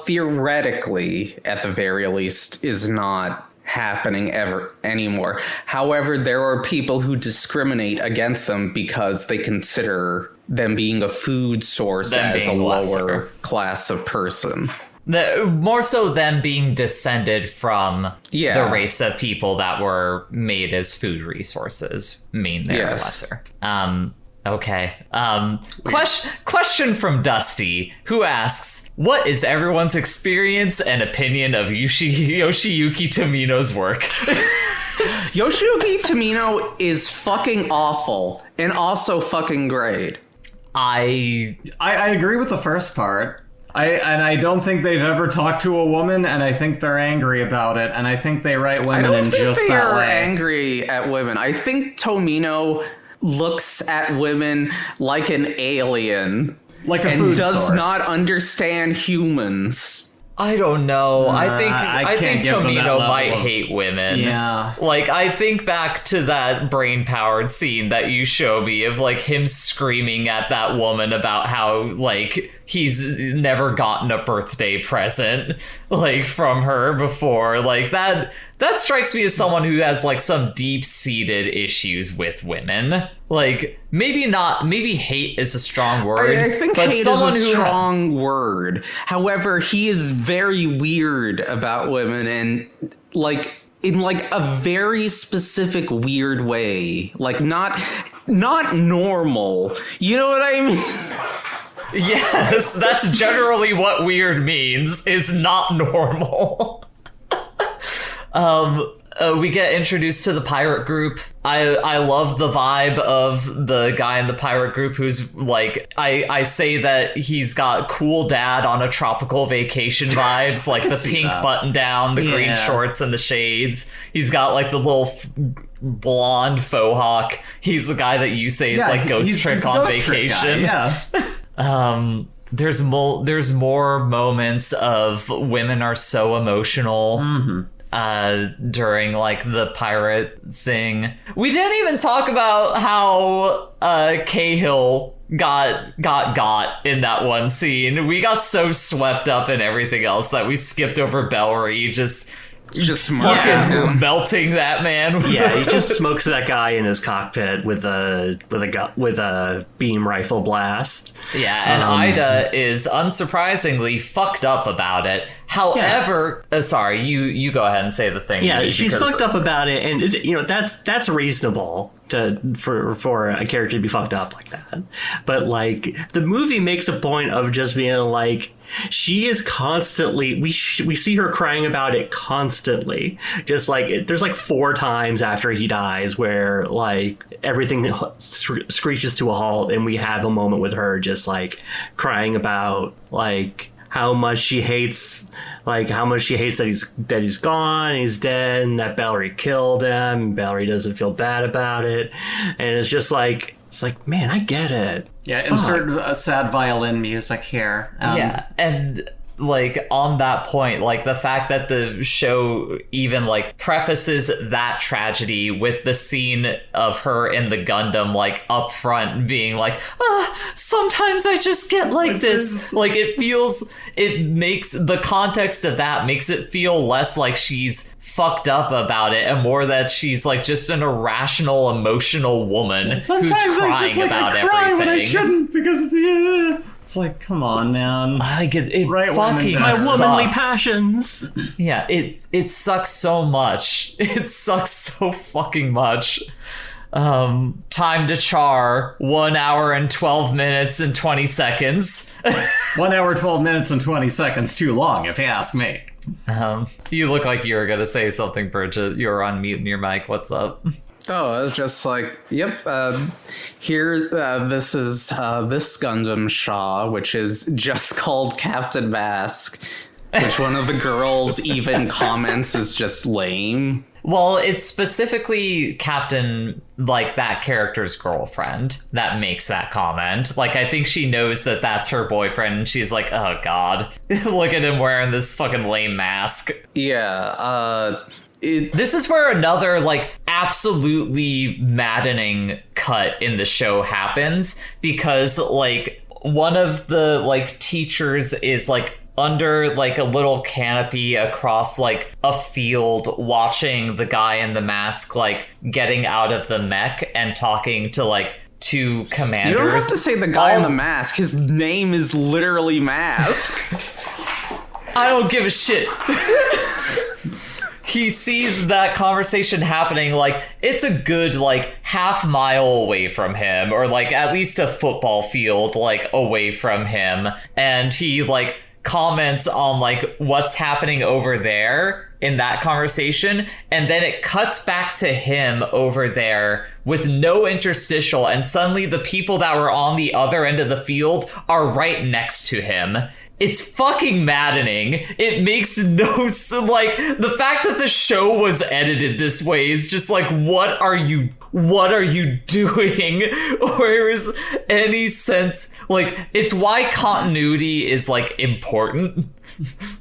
theoretically, at the very least, is not happening ever anymore. However, there are people who discriminate against them because they consider them being a food source as a lower class of person. More so them being descended from the race of people that were made as food resources mean they're lesser. Okay. Question from Dusty, who asks, what is everyone's experience and opinion of Yoshiyuki Tomino's work? Yoshiyuki Tomino is fucking awful and also fucking great. I agree with the first part. I don't think they've ever talked to a woman, and I think they're angry about it, and I think they write women in just that way. I don't think they are angry at women. I think Tomino looks at women like an alien, like a and food does source. Not understand humans. I don't know. I think Tomino might hate women. Yeah. I think back to that brain-powered scene that you show me of him screaming at that woman about how he's never gotten a birthday present from her before. That strikes me as someone who has some deep-seated issues with women. Maybe hate is a strong word. I think hate is a strong word. However, he is very weird about women and in a very specific weird way. Not normal. You know what I mean? Yes, that's generally what weird means, is not normal. We get introduced to the pirate group. I love the vibe of the guy in the pirate group who's I say that he's got cool dad on a tropical vacation vibes, the pink button down, the green shorts and the shades. He's got the little blonde faux hawk. He's the guy that you say is Ghost Trick on vacation. There's more moments of women are so emotional. Mm-hmm. During the pirate thing. We didn't even talk about how Cahill got in that one scene. We got so swept up in everything else that we skipped over Bellry just fucking melting that man. He just smokes that guy in his cockpit with a beam rifle blast. Yeah, and Ida is unsurprisingly fucked up about it. However, sorry, you go ahead and say the thing. Yeah, she's fucked up about it, and that's reasonable for a character to be fucked up like that. But the movie makes a point of just being she is constantly, we see her crying about it constantly. Just there's 4 times after he dies where everything screeches to a halt, and we have a moment with her just crying about how much she hates that he's gone, he's dead, and that Bellry killed him, and Bellry doesn't feel bad about it. And it's just man, I get it. Yeah, insert sad violin music here. And like on that point, like the fact that the show even like prefaces that tragedy with the scene of her in the Gundam like up front being like, sometimes I just get like this. Like it makes the context of that makes it feel less like she's fucked up about it and more that she's like just an irrational, emotional woman who's crying about everything. When I shouldn't, because it's like, come on, man. Like it right fucking my womanly sucks. passions. Yeah, it sucks so much. It sucks so fucking much. Time to char 1 hour and 12 minutes and 20 seconds. 1 hour, 12 minutes and 20 seconds too long, if you ask me. You look like you were gonna say something, Bridget. You're on mute in your mic. What's up? Oh, I was just like, yep, here, this is this Gundam Shaw, which is just called Captain Mask, which one of the girls even comments is just lame. Well, it's specifically Captain, like, that character's girlfriend that makes that comment. Like, I think she knows that that's her boyfriend, and she's like, oh, God. Look at him wearing this fucking lame mask. Yeah, This is where another, like, absolutely maddening cut in the show happens, because, like, one of the, like, teachers is, like, under like a little canopy across like a field watching the guy in the mask like getting out of the mech and talking to like two commanders. you don't have to say the guy in the mask. His name is literally Mask. I don't give a shit. He sees that conversation happening, like, it's a good, like, half-mile away from him, or, like, at least a football field, like, away from him, and he, like, comments on, like, what's happening over there in that conversation, and then it cuts back to him over there with no interstitial, and suddenly the people that were on the other end of the field are right next to him. It's fucking maddening. It makes no sense. Like, the fact that the show was edited this way is just like, what are you doing? Or is any sense, like, it's why continuity is, like, important.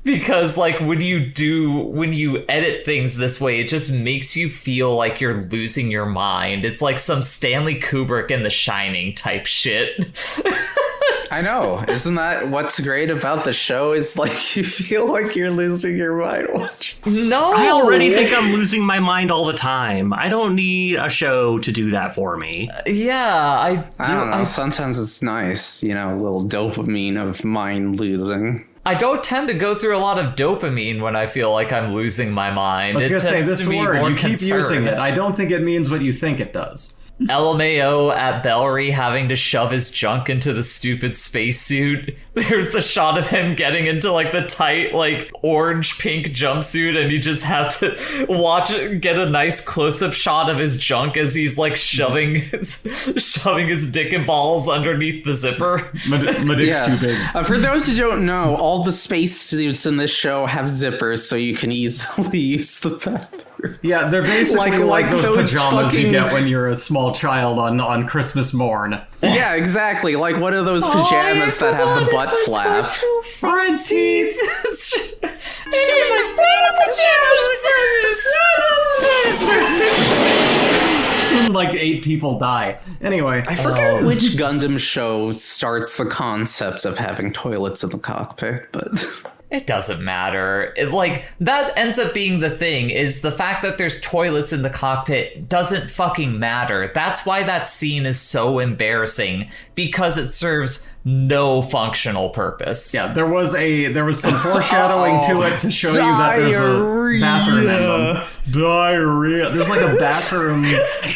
Because, like, when you edit things this way, it just makes you feel like you're losing your mind. It's like some Stanley Kubrick in The Shining type shit. I know. Isn't that what's great about the show? Is like you feel like you're losing your mind watching. No! I already think I'm losing my mind all the time. I don't need a show to do that for me. Yeah, I don't know. Sometimes it's nice, you know, a little dopamine of mind losing. I don't tend to go through a lot of dopamine when I feel like I'm losing my mind. I was going to say this word, you keep concern. using it. I don't think it means what you think it does. LMAO at Bellry having to shove his junk into the stupid spacesuit. There's the shot of him getting into like the tight like orange pink jumpsuit, and you just have to get a nice close-up shot of his junk as he's like shoving his dick and balls underneath the zipper. My dick's too big. For those who don't know, all the spacesuits in this show have zippers, so you can easily use the bathroom. Yeah, they're basically like those pajamas you get when you're a small child on Christmas morn. Yeah, exactly. Like one of those pajamas that have the butt flap. Front teeth. Like 8 people die. Anyway, I forget which Gundam show starts the concept of having toilets in the cockpit, but it doesn't matter. That ends up being the thing, is the fact that there's toilets in the cockpit doesn't fucking matter. That's why that scene is so embarrassing, because it serves no functional purpose. Yeah, there was some foreshadowing to it to show you that there's a bathroom in them. Diarrhea. There's like a bathroom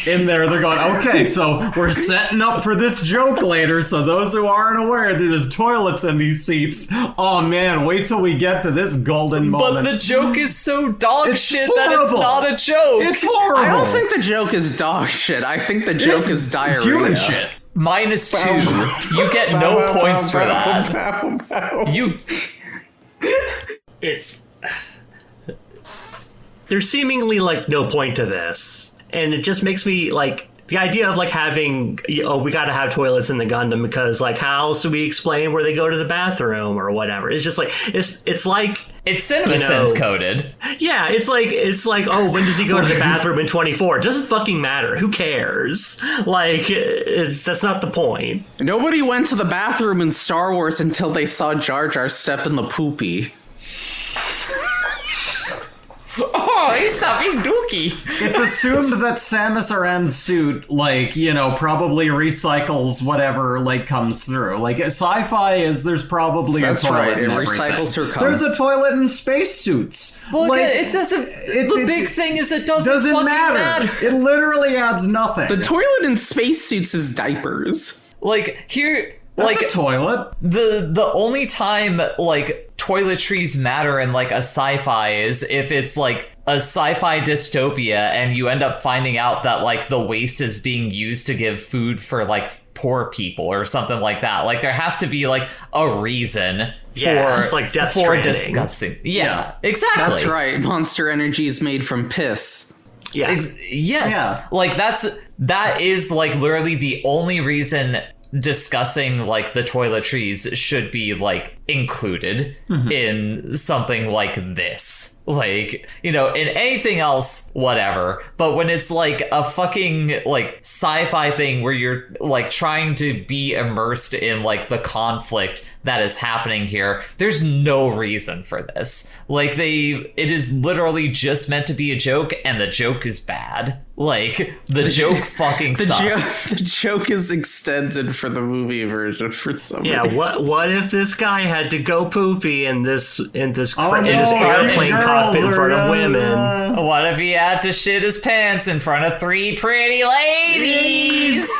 in there. They're going, okay, so we're setting up for this joke later, so those who aren't aware, there's toilets in these seats. Oh man, wait till we get to this golden moment. But the joke is so dog shit horrible. that it's not a joke. It's horrible. I don't think the joke is dog shit. I think the joke is diarrhea. It's human shit. -2. You get no points for that. There's seemingly like no point to this, and it just makes me like the idea of like having, we got to have toilets in the Gundam because like how else do we explain where they go to the bathroom or whatever? It's just like it's like it's cinema sense coded. Yeah, it's like oh, when does he go to the bathroom in 24? It doesn't fucking matter. Who cares? Like that's not the point. Nobody went to the bathroom in Star Wars until they saw Jar Jar step in the poopy. Oh, he's sucking dookie. It's assumed that Samus Aran's suit, like, you know, probably recycles whatever, like, comes through. Like, sci-fi is, there's probably That's a toilet right, it in recycles her cum. There's a toilet in spacesuits. Well, like, it doesn't, the big thing is it doesn't fucking matter. It literally adds nothing. The toilet in spacesuits is diapers. Like, here... That's like a toilet. The only time like toiletries matter in like a sci-fi is if it's like a sci-fi dystopia and you end up finding out that like the waste is being used to give food for like poor people or something like that. Like there has to be like a reason for it's like Death for Stranding. disgusting. Yeah, exactly. That's right. Monster energy is made from piss. Yeah. Yes. Yeah. Like that is like literally the only reason discussing like the toiletries should be like included in something like this. Like, you know, in anything else, whatever. But when it's like a fucking like sci-fi thing where you're like trying to be immersed in like the conflict that is happening here, there's no reason for this. Like it is literally just meant to be a joke, and the joke is bad. Like the joke fucking sucks. The joke is extended for the movie version for some reason. Yeah, what if this guy had to go poopy in this airplane cockpit in front of women? What if he had to shit his pants in front of 3 pretty ladies?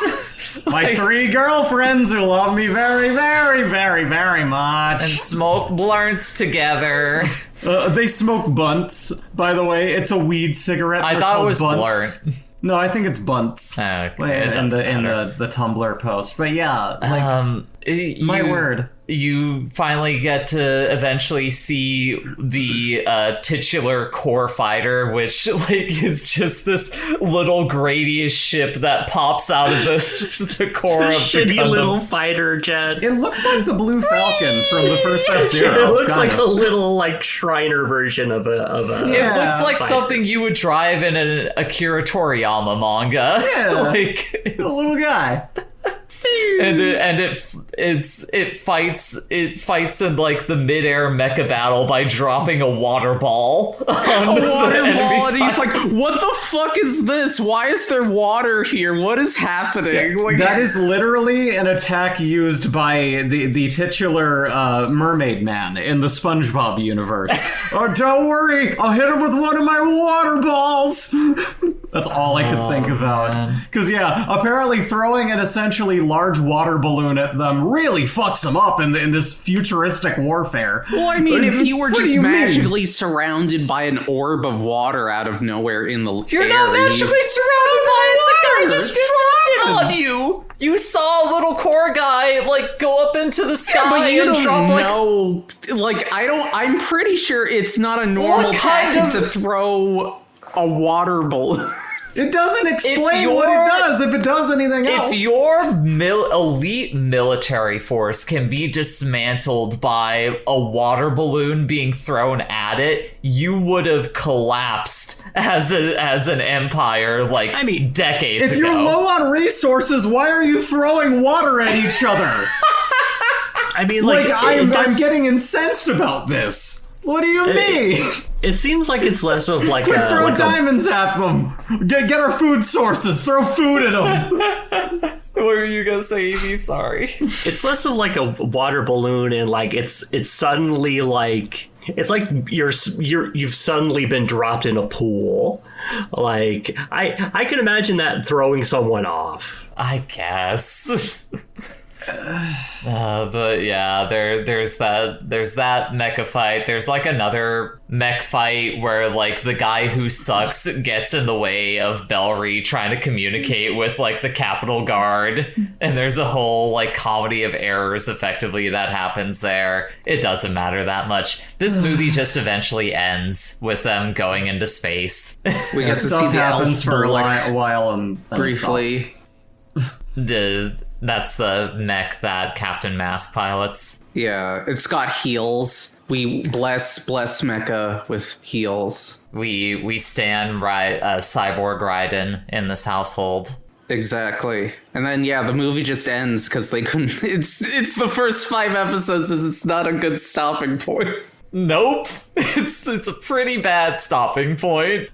My 3 girlfriends who love me very, very, very, very much. And smoke blunts together. They smoke bunts, by the way. It's a weed cigarette. I They're thought it called was bunts. blunt. No, I think it's bunts. Okay, in the Tumblr post. But yeah, like my word. You finally get to eventually see the titular core fighter, which like is just this little Grady ship that pops out of the core of the shitty Gundam. little fighter jet. It looks like the Blue Falcon from the first F-Zero. It looks like of. a little like Shriner version of a It looks like fighter. something you would drive in an Akira Toriyama manga. Yeah, like a little guy. And it fights in like the midair mecha battle by dropping a water ball. On A water the ball, and enemy he's like, "What the fuck is this? Why is there water here? What is happening?" Like That is literally an attack used by the titular mermaid man in the SpongeBob universe. Oh, don't worry, I'll hit him with one of my water balls. That's all I could think about. Because yeah, apparently throwing an essentially large water balloon at them really fucks them up in this futuristic warfare. Well, I mean, if you were What do just you mean? magically surrounded by an orb of water out of nowhere in the You're air, not magically surrounded by it. The guy just dropped it on you. You saw a little core guy like go up into the sky but you and don't drop like know. Like, I'm pretty sure it's not a normal What kind tactic of- to throw a water balloon. It doesn't explain If what you're- it does if it does anything else. If your elite military force can be dismantled by a water balloon being thrown at it, you would have collapsed as an empire like decades If ago. you're low on resources, why are you throwing water at each other? I mean, Like, I'm does- getting incensed about this. What do you mean? It seems like it's less of like Quick, a throw like a- diamonds at them. Get our food sources. Throw food at them. What were you gonna say, Evie? Sorry. It's less of like a water balloon, and like it's suddenly like it's like you've suddenly been dropped in a pool. Like I can imagine that throwing someone off. I guess. But yeah, there's that mecha fight. There's like another mech fight where like the guy who sucks gets in the way of Bellry trying to communicate with like the Capitol Guard, and there's a whole like comedy of errors effectively that happens there. It doesn't matter that much. This movie just eventually ends with them going into space. We get to see Stuff the happens elf for a Berlick while and then it stops. briefly. That's the mech that Captain Mask pilots. Yeah, it's got heels. We bless Mecha with heels. We stand Cyborg Raiden in this household. Exactly. And then the movie just ends because they couldn't. It's the first 5 episodes. It's not a good stopping point. Nope. It's a pretty bad stopping point.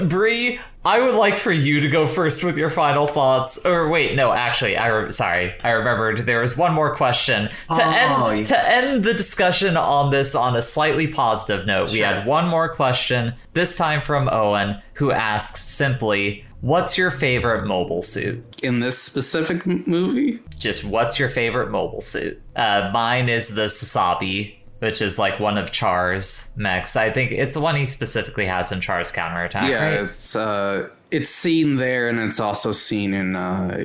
Bree, I would like for you to go first with your final thoughts. Or wait, no, actually, I remembered there was one more question. To end the discussion on this on a slightly positive note, we had one more question, this time from Owen, who asks simply, what's your favorite mobile suit? In this specific movie? Just what's your favorite mobile suit? Mine is the Sasabi, which is like one of Char's mechs. I think it's the one he specifically has in Char's Counterattack. Yeah, right? it's seen there, and it's also seen in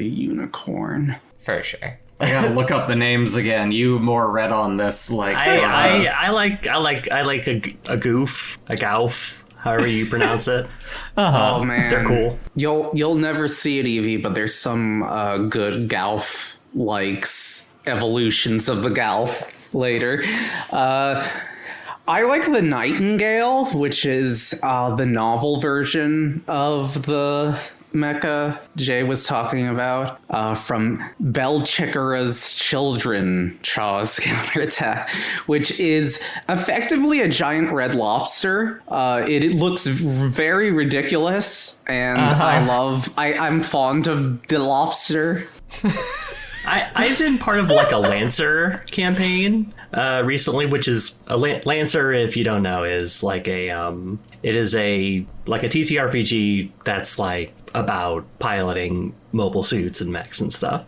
Unicorn. For sure. I gotta look up the names again. You more read on this, like I like a goof, a gauf, however you pronounce it. Oh man, they're cool. You'll never see it, Evie, but there's some good gauf likes evolutions of the gauf later. I like the Nightingale, which is the novel version of the mecha Jay was talking about, from Belchikara's Children, Chaw's Counterattack, which is effectively a giant red lobster. It looks very ridiculous, and I'm fond of the lobster. I've been part of like a Lancer campaign recently, which is a Lancer, if you don't know, is like it is a TTRPG that's like about piloting mobile suits and mechs and stuff,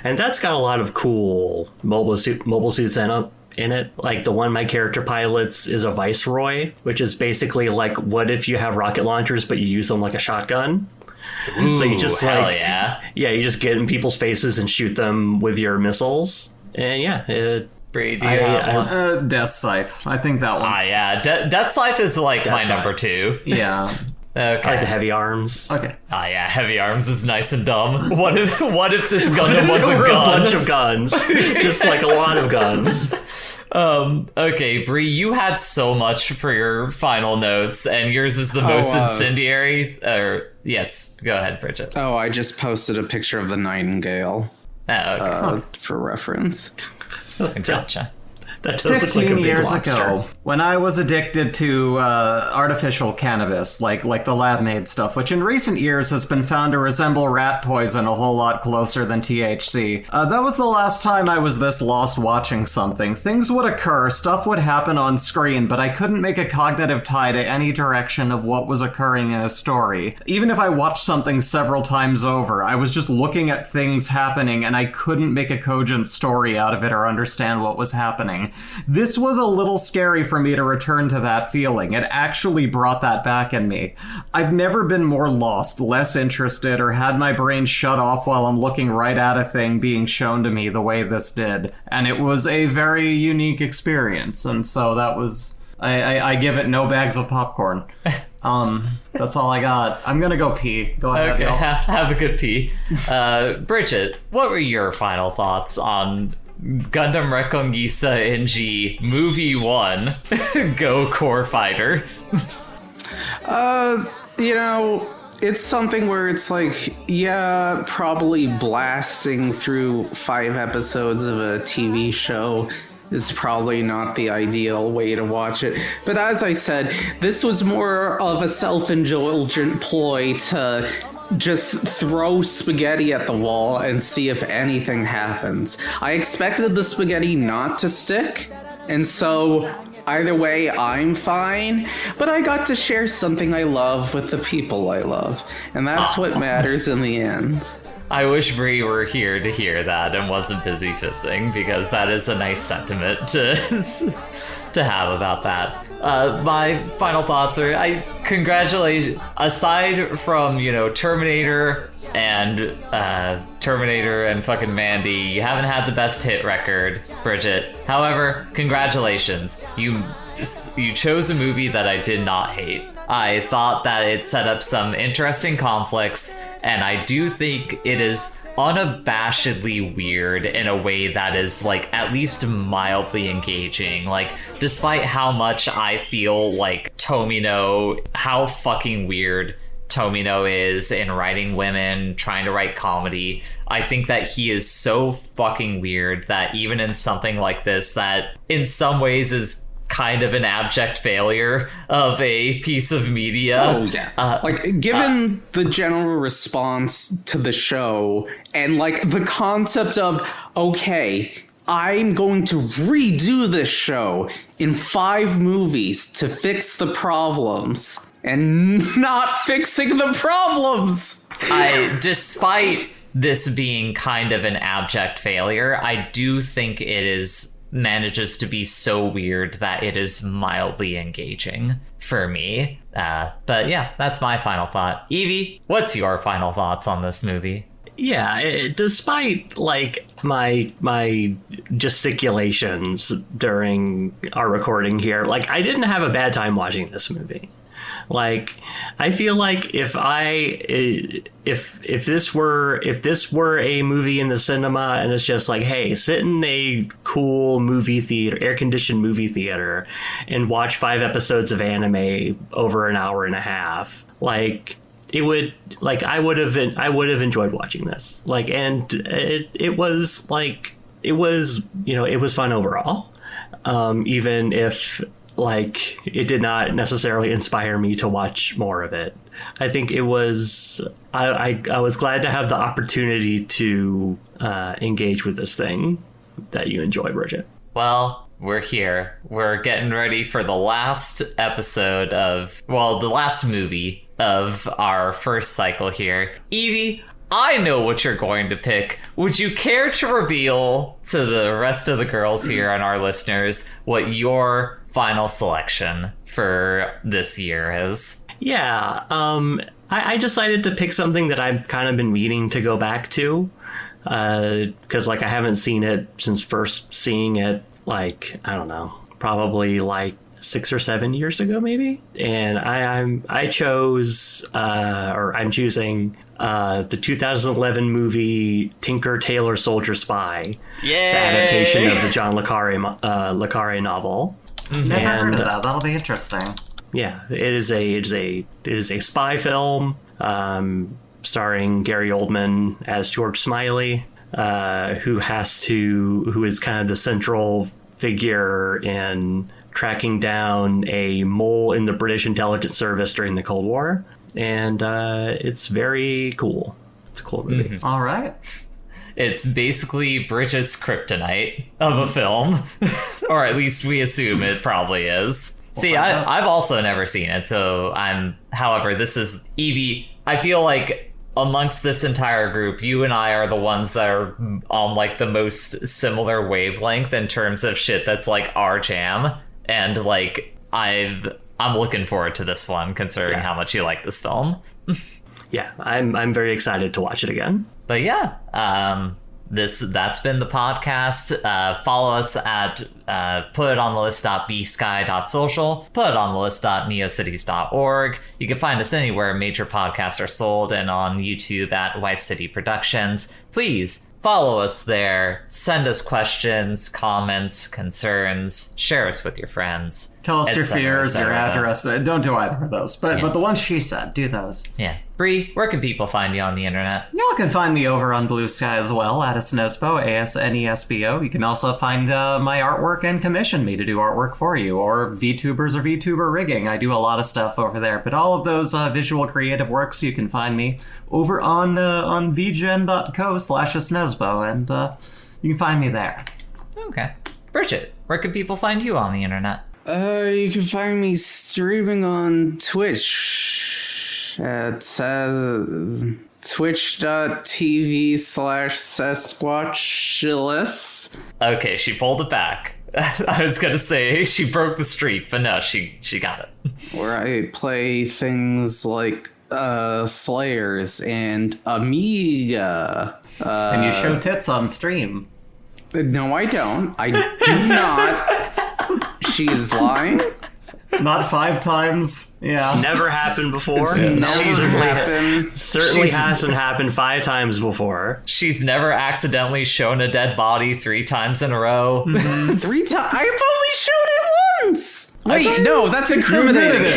and that's got a lot of cool mobile suits in it. Like the one my character pilots is a Viceroy, which is basically like, what if you have rocket launchers but you use them like a shotgun? Ooh, so you just you just get in people's faces and shoot them with your missiles, and Bree, do you have one? Death Scythe. I think that one's... Death Scythe is like Death my Scythe. number 2. Yeah. Okay. I like the heavy arms. Okay. Heavy arms is nice and dumb. What if this Gundam was a a gun? bunch of guns, just like a lot of guns. Okay, Bree, you had so much for your final notes, and yours is the most incendiary. Yes, go ahead, Bridget. Oh, I just posted a picture of the Nightingale for reference. Gotcha. That does look like a big years lobster. ago, when I was addicted to artificial cannabis, like the lab-made stuff, which in recent years has been found to resemble rat poison a whole lot closer than THC, that was the last time I was this lost watching something. Things would occur, stuff would happen on screen, but I couldn't make a cognitive tie to any direction of what was occurring in a story. Even if I watched something several times over, I was just looking at things happening and I couldn't make a cogent story out of it or understand what was happening. This was a little scary for me to return to that feeling. It actually brought that back in me. I've never been more lost, less interested, or had my brain shut off while I'm looking right at a thing being shown to me the way this did. And it was a very unique experience. And so that was... I give it no bags of popcorn. That's all I got. I'm gonna go pee. Go ahead. Okay, have a good pee. Bridget, what were your final thoughts on Gundam Reconguista NG Movie 1 Go Core Fighter? It's something where it's like, probably blasting through 5 episodes of a TV show is probably not the ideal way to watch it. But as I said, this was more of a self-indulgent ploy to just throw spaghetti at the wall and see if anything happens. I expected the spaghetti not to stick, and so either way, I'm fine, but I got to share something I love with the people I love, and that's what matters in the end. I wish Bree were here to hear that and wasn't busy pissing, because that is a nice sentiment to to have about that. My final thoughts are, aside from, Terminator and fucking Mandy, you haven't had the best hit record, Bridget. However, congratulations. You chose a movie that I did not hate. I thought that it set up some interesting conflicts, and I do think it is unabashedly weird in a way that is, like, at least mildly engaging. Like, despite how much I feel like how fucking weird Tomino is in writing women, trying to write comedy, I think that he is so fucking weird that even in something like this, that in some ways is kind of an abject failure of a piece of media. Oh yeah. Given the general response to the show and like the concept of, okay, I'm going to redo this show in 5 movies to fix the problems, and not fixing the problems. Despite this being kind of an abject failure, I do think it manages to be so weird that it is mildly engaging for me. But yeah, that's my final thought. Evie, what's your final thoughts on this movie? Yeah, despite like my gesticulations during our recording here, like I didn't have a bad time watching this movie. Like, I feel like if this were a movie in the cinema and it's just like, hey, sit in a cool movie theater, air-conditioned movie theater, and watch 5 episodes of anime over an hour and a half, like it would, like I would have enjoyed watching this. Like, and it was fun overall, even if, like, it did not necessarily inspire me to watch more of it. I think it was, I was glad to have the opportunity to engage with this thing that you enjoy, Bridget. Well, we're here. We're getting ready for the last episode the last movie of our first cycle here. Evie, I know what you're going to pick. Would you care to reveal to the rest of the girls here and our listeners what your final selection for this year is? Yeah, I decided to pick something that I've kind of been meaning to go back to, because like I haven't seen it since first seeing it, like, I don't know, probably like 6 or 7 years ago, maybe. And I'm choosing the 2011 movie Tinker Tailor Soldier Spy, Yay! The adaptation of the John le Carre novel. Never heard of that. That'll be interesting. Yeah, it is a spy film starring Gary Oldman as George Smiley, who is kind of the central figure in tracking down a mole in the British intelligence service during the Cold War, and it's very cool. It's a cool movie. Mm-hmm. All right. It's basically Bridget's kryptonite of a film, or at least we assume it probably is. See, I've also never seen it, so however, this is Evie. I feel like amongst this entire group, you and I are the ones that are on like the most similar wavelength in terms of shit that's like our jam, and like I'm looking forward to this one, considering how much you like this film. Yeah, I'm very excited to watch it again. But yeah, that's been the podcast. Follow us at putitonthelist.bsky.social, putitonthelist.neocities.org. You can find us anywhere major podcasts are sold, and on YouTube at Wife City Productions. Please follow us there. Send us questions, comments, concerns. Share us with your friends. Tell us your fears, your address. Don't do either of those. But the ones she said, do those. Yeah. Bree, where can people find you on the internet? Y'all can find me over on Blue Sky as well, at Asnesbo, ASNESBO. You can also find my artwork and commission me to do artwork for you, or VTubers or VTuber rigging. I do a lot of stuff over there. But all of those visual creative works, you can find me over on vgen.co/Asnesbo, and you can find me there. Okay. Bridget, where can people find you on the internet? You can find me streaming on Twitch at Twitch.tv/Sasquatchilus. Okay, she pulled it back. I was gonna say she broke the streak, but no, she got it. Where I play things like Slayers and Amiga. And you show tits on stream. No, I don't. I do not. She is lying. Not 5 times. Yeah. It's never happened before. Never happened. Certainly hasn't happened 5 times before. She's never accidentally shown a dead body 3 times in a row. 3 times? I've only shown it once. Wait, no, that's incriminating.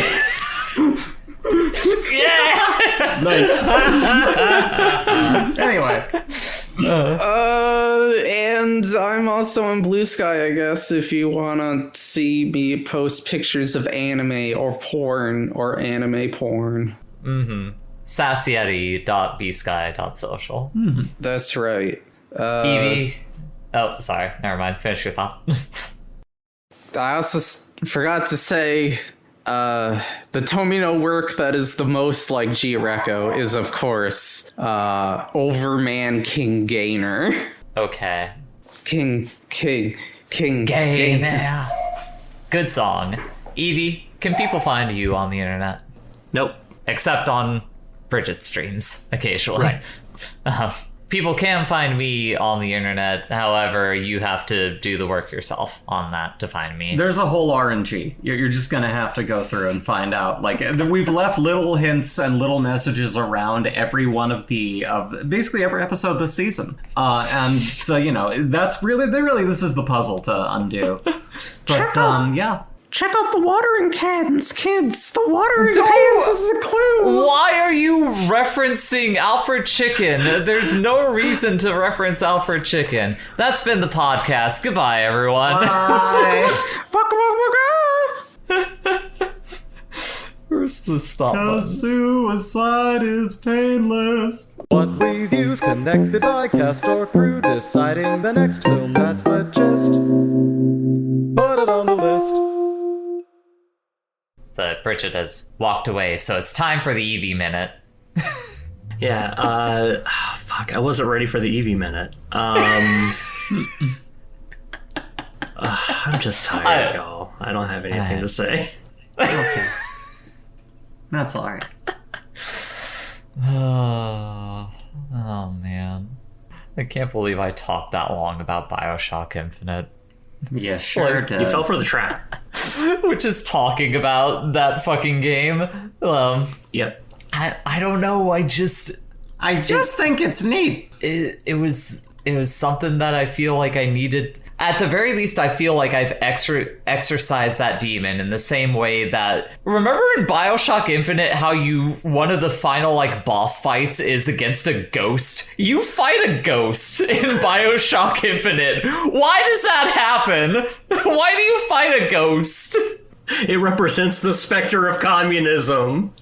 Yeah. Nice. Anyway. And I'm also on Blue Sky, I guess, if you want to see me post pictures of anime or porn or anime porn. Sassietti.bsky.social. That's right. Evie. Oh, sorry. Never mind. Finish your thought. I also forgot to say, the Tomino work that is the most like G-Reco is, of course, Overman King Gainer. Okay. King Gainer. Good song. Evie, can people find you on the internet? Nope. Except on Bridget streams, occasionally. Right. People can find me on the internet. However, you have to do the work yourself on that to find me. There's a whole RNG. You're just gonna have to go through and find out. Like, we've left little hints and little messages around every one of basically every episode this season. And so, that's really this is the puzzle to undo. But yeah. Check out the watering cans, kids. The watering cans is a clue. Why are you referencing Alfred Chicken? There's no reason to reference Alfred Chicken. That's been the podcast. Goodbye, everyone. Where's the stop button? Suicide is painless. What we've used connected by cast or crew, deciding the next film, that's the gist. Put it on the list. But Bridget has walked away, so it's time for the Eevee minute. Yeah, fuck, I wasn't ready for the Eevee minute. I'm just tired, y'all. I don't have anything to say. Okay. That's alright. Oh, man. I can't believe I talked that long about BioShock Infinite. Yeah, sure did. You fell for the trap. Which is talking about that fucking game. Yep. I don't know. I just think it's neat. It was something that I feel like I needed. At the very least, I feel like I've exercised that demon in the same way that... Remember in BioShock Infinite how one of the final boss fights is against a ghost? You fight a ghost in BioShock Infinite. Why does that happen? Why do you fight a ghost? It represents the specter of communism.